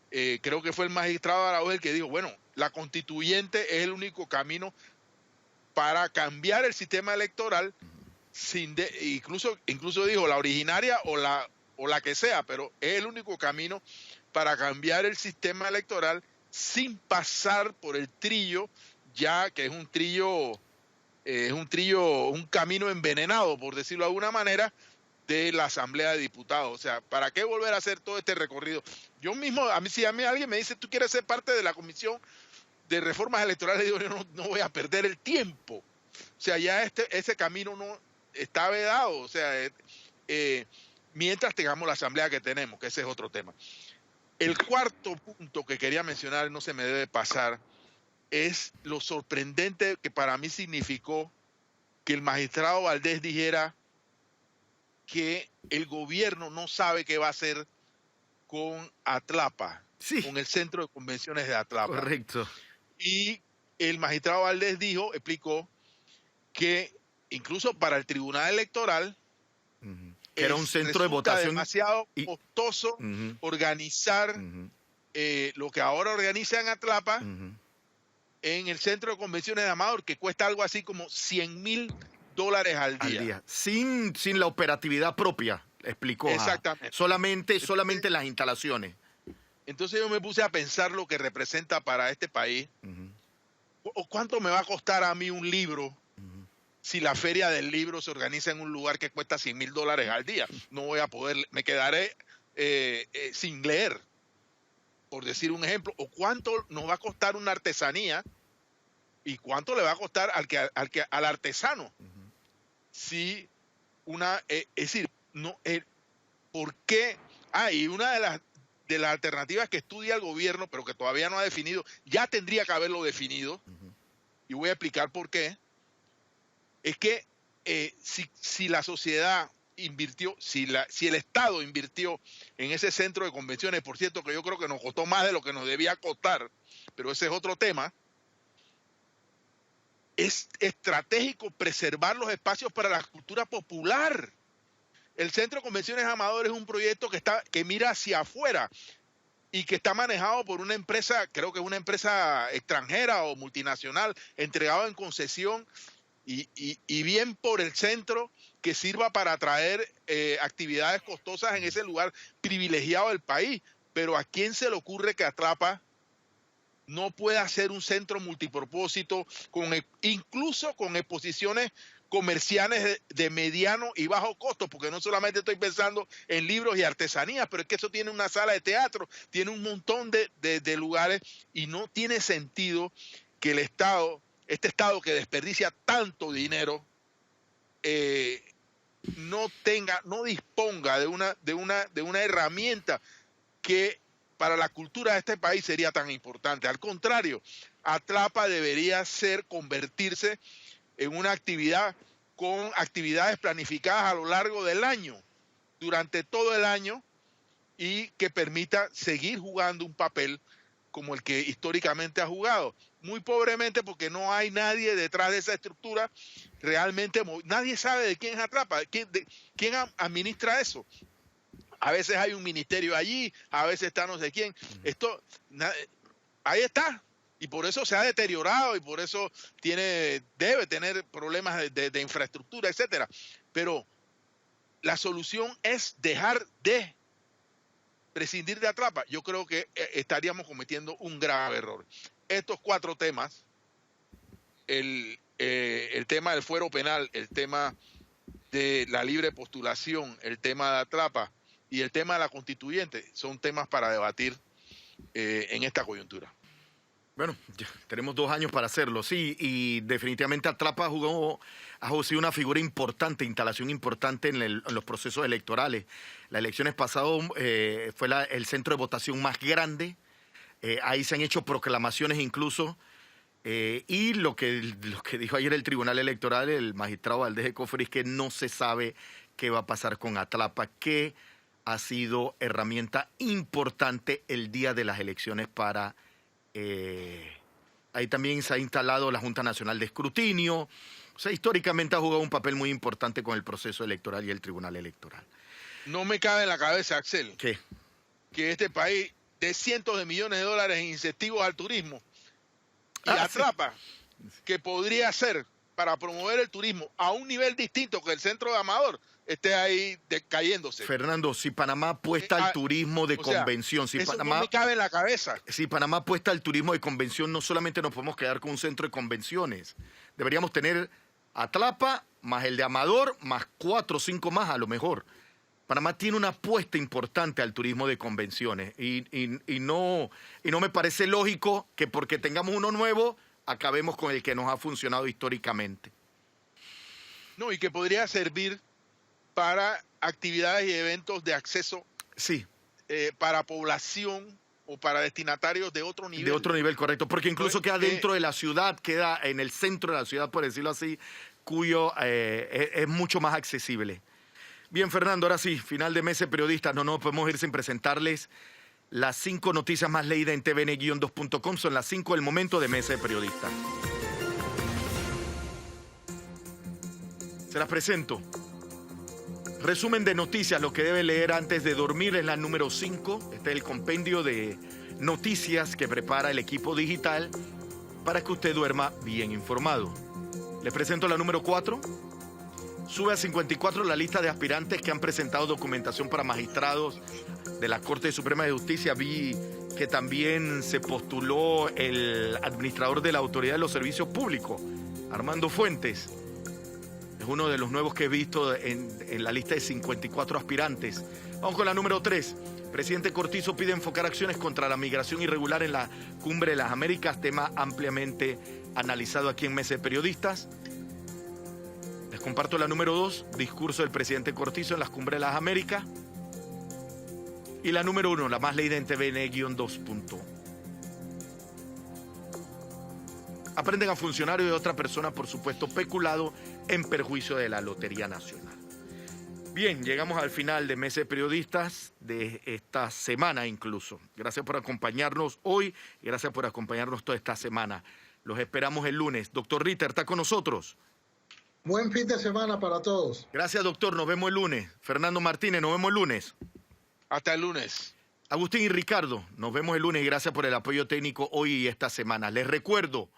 creo que fue el magistrado Araújo el que dijo, bueno, la constituyente es el único camino para cambiar el sistema electoral, incluso dijo la originaria o la que sea, pero es el único camino para cambiar el sistema electoral sin pasar por el trillo, ya que es un camino envenenado, por decirlo de alguna manera, de la Asamblea de Diputados. O sea, ¿para qué volver a hacer todo este recorrido? Yo mismo, si a mí alguien me dice, ¿tú quieres ser parte de la Comisión de Reformas Electorales? Digo, yo no voy a perder el tiempo. O sea, ya ese camino no está vedado. O sea, mientras tengamos la Asamblea que tenemos, que ese es otro tema. El cuarto punto que quería mencionar, no se me debe pasar, es lo sorprendente que para mí significó que el magistrado Valdés dijera que el gobierno no sabe qué va a hacer con Atlapa, con el centro de convenciones de Atlapa. Correcto. Y el magistrado Valdés explicó que incluso para el Tribunal Electoral que era un centro de votación demasiado costoso organizar lo que ahora organiza en Atlapa en el centro de convenciones de Amador, que cuesta algo así como $100,000 al día. Sin la operatividad propia, explicó. Exactamente. Solamente las instalaciones. Entonces yo me puse a pensar lo que representa para este país. ¿O cuánto me va a costar a mí un libro si la feria del libro se organiza en un lugar que cuesta $100,000 al día? No voy a poder, me quedaré sin leer, por decir un ejemplo, o cuánto nos va a costar una artesanía y cuánto le va a costar al artesano. Si es decir, no, ¿por qué? Y una de las alternativas que estudia el gobierno, pero que todavía no ha definido, ya tendría que haberlo definido, y voy a explicar por qué, es que si la sociedad invirtió, si el Estado invirtió en ese centro de convenciones, por cierto que yo creo que nos costó más de lo que nos debía costar, pero ese es otro tema, es estratégico preservar los espacios para la cultura popular. El Centro de Convenciones Amador es un proyecto que mira hacia afuera y que está manejado por una empresa, creo que es una empresa extranjera o multinacional, entregado en concesión y bien por el centro, que sirva para atraer actividades costosas en ese lugar privilegiado del país. Pero ¿a quién se le ocurre que Atlapa no pueda ser un centro multipropósito, incluso con exposiciones comerciales de mediano y bajo costo? Porque no solamente estoy pensando en libros y artesanías, pero es que eso tiene una sala de teatro, tiene un montón de lugares, y no tiene sentido que el Estado, este Estado que desperdicia tanto dinero, no disponga de una herramienta que para la cultura de este país sería tan importante. Al contrario, Atlapa debería convertirse en una actividad con actividades planificadas a lo largo del año, durante todo el año, y que permita seguir jugando un papel como el que históricamente ha jugado. Muy pobremente, porque no hay nadie detrás de esa estructura realmente. Nadie sabe de quién es Atlapa, quién administra eso. A veces hay un ministerio allí, a veces está no sé quién. Ahí está. Y por eso se ha deteriorado y por eso debe tener problemas de infraestructura, etcétera. Pero la solución es dejar de prescindir de Atlapa. Yo creo que estaríamos cometiendo un grave error. Estos 4 temas, el tema del fuero penal, el tema de la libre postulación, el tema de Atlapa y el tema de la constituyente, son temas para debatir en esta coyuntura. Bueno, ya tenemos 2 años para hacerlo, sí, y definitivamente Atlapa ha sido una figura importante, instalación importante en los procesos electorales. Las elecciones pasadas fue el centro de votación más grande. Ahí se han hecho proclamaciones incluso, y lo que dijo ayer el Tribunal Electoral, el magistrado Valdés de Cofre, es que no se sabe qué va a pasar con Atlapa, que ha sido herramienta importante el día de las elecciones para... ahí también se ha instalado la Junta Nacional de Escrutinio. O sea, históricamente ha jugado un papel muy importante con el proceso electoral y el Tribunal Electoral. No me cabe en la cabeza, Axel, ¿qué? Que este país de cientos de millones de dólares en incentivos al turismo y Atlapa, que podría ser para promover el turismo a un nivel distinto que el centro de Amador, esté ahí decayéndose. Fernando, si Panamá apuesta al turismo de convención, si eso Panamá, no me cabe en la cabeza. Si Panamá apuesta al turismo de convención, no solamente nos podemos quedar con un centro de convenciones. Deberíamos tener Atlapa, más el de Amador, más 4 o 5 más a lo mejor. Panamá tiene una apuesta importante al turismo de convenciones y no me parece lógico que porque tengamos uno nuevo acabemos con el que nos ha funcionado históricamente. No, y que podría servir para actividades y eventos de acceso, sí, para población o para destinatarios de otro nivel. De otro nivel, correcto, porque incluso queda dentro de la ciudad, queda en el centro de la ciudad, por decirlo así, cuyo es mucho más accesible. Bien, Fernando, ahora sí, final de Mesa de Periodistas. No nos podemos ir sin presentarles las 5 noticias más leídas en tvn-2.com. Son las 5 del momento de Mesa de Periodistas. Se las presento. Resumen de noticias, lo que debe leer antes de dormir es la número 5. Este es el compendio de noticias que prepara el equipo digital para que usted duerma bien informado. Les presento la número 4. Sube a 54 la lista de aspirantes que han presentado documentación para magistrados de la Corte Suprema de Justicia. Vi que también se postuló el administrador de la Autoridad de los Servicios Públicos, Armando Fuentes. Es uno de los nuevos que he visto en la lista de 54 aspirantes. Vamos con la número 3. Presidente Cortizo pide enfocar acciones contra la migración irregular en la Cumbre de las Américas, tema ampliamente analizado aquí en Mesa de Periodistas. Les comparto la número 2, discurso del presidente Cortizo en las Cumbres de las Américas. Y la número 1, la más leída en TVN-2. Aprenden a funcionario de otra persona, por supuesto, peculado en perjuicio de la Lotería Nacional. Bien, llegamos al final de Mesa de Periodistas de esta semana incluso. Gracias por acompañarnos hoy y gracias por acompañarnos toda esta semana. Los esperamos el lunes. Doctor Ritter, ¿está con nosotros? Buen fin de semana para todos. Gracias, doctor. Nos vemos el lunes. Fernando Martínez, nos vemos el lunes. Hasta el lunes. Agustín y Ricardo, nos vemos el lunes y gracias por el apoyo técnico hoy y esta semana. Les recuerdo,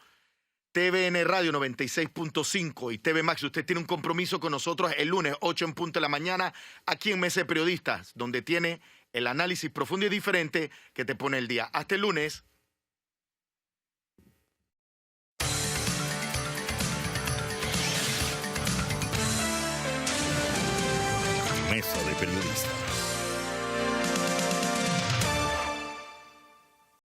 TVN Radio 96.5 y TV Max, usted tiene un compromiso con nosotros el lunes 8 en punto de la mañana aquí en Mesa de Periodistas, donde tiene el análisis profundo y diferente que te pone el día. Hasta el lunes.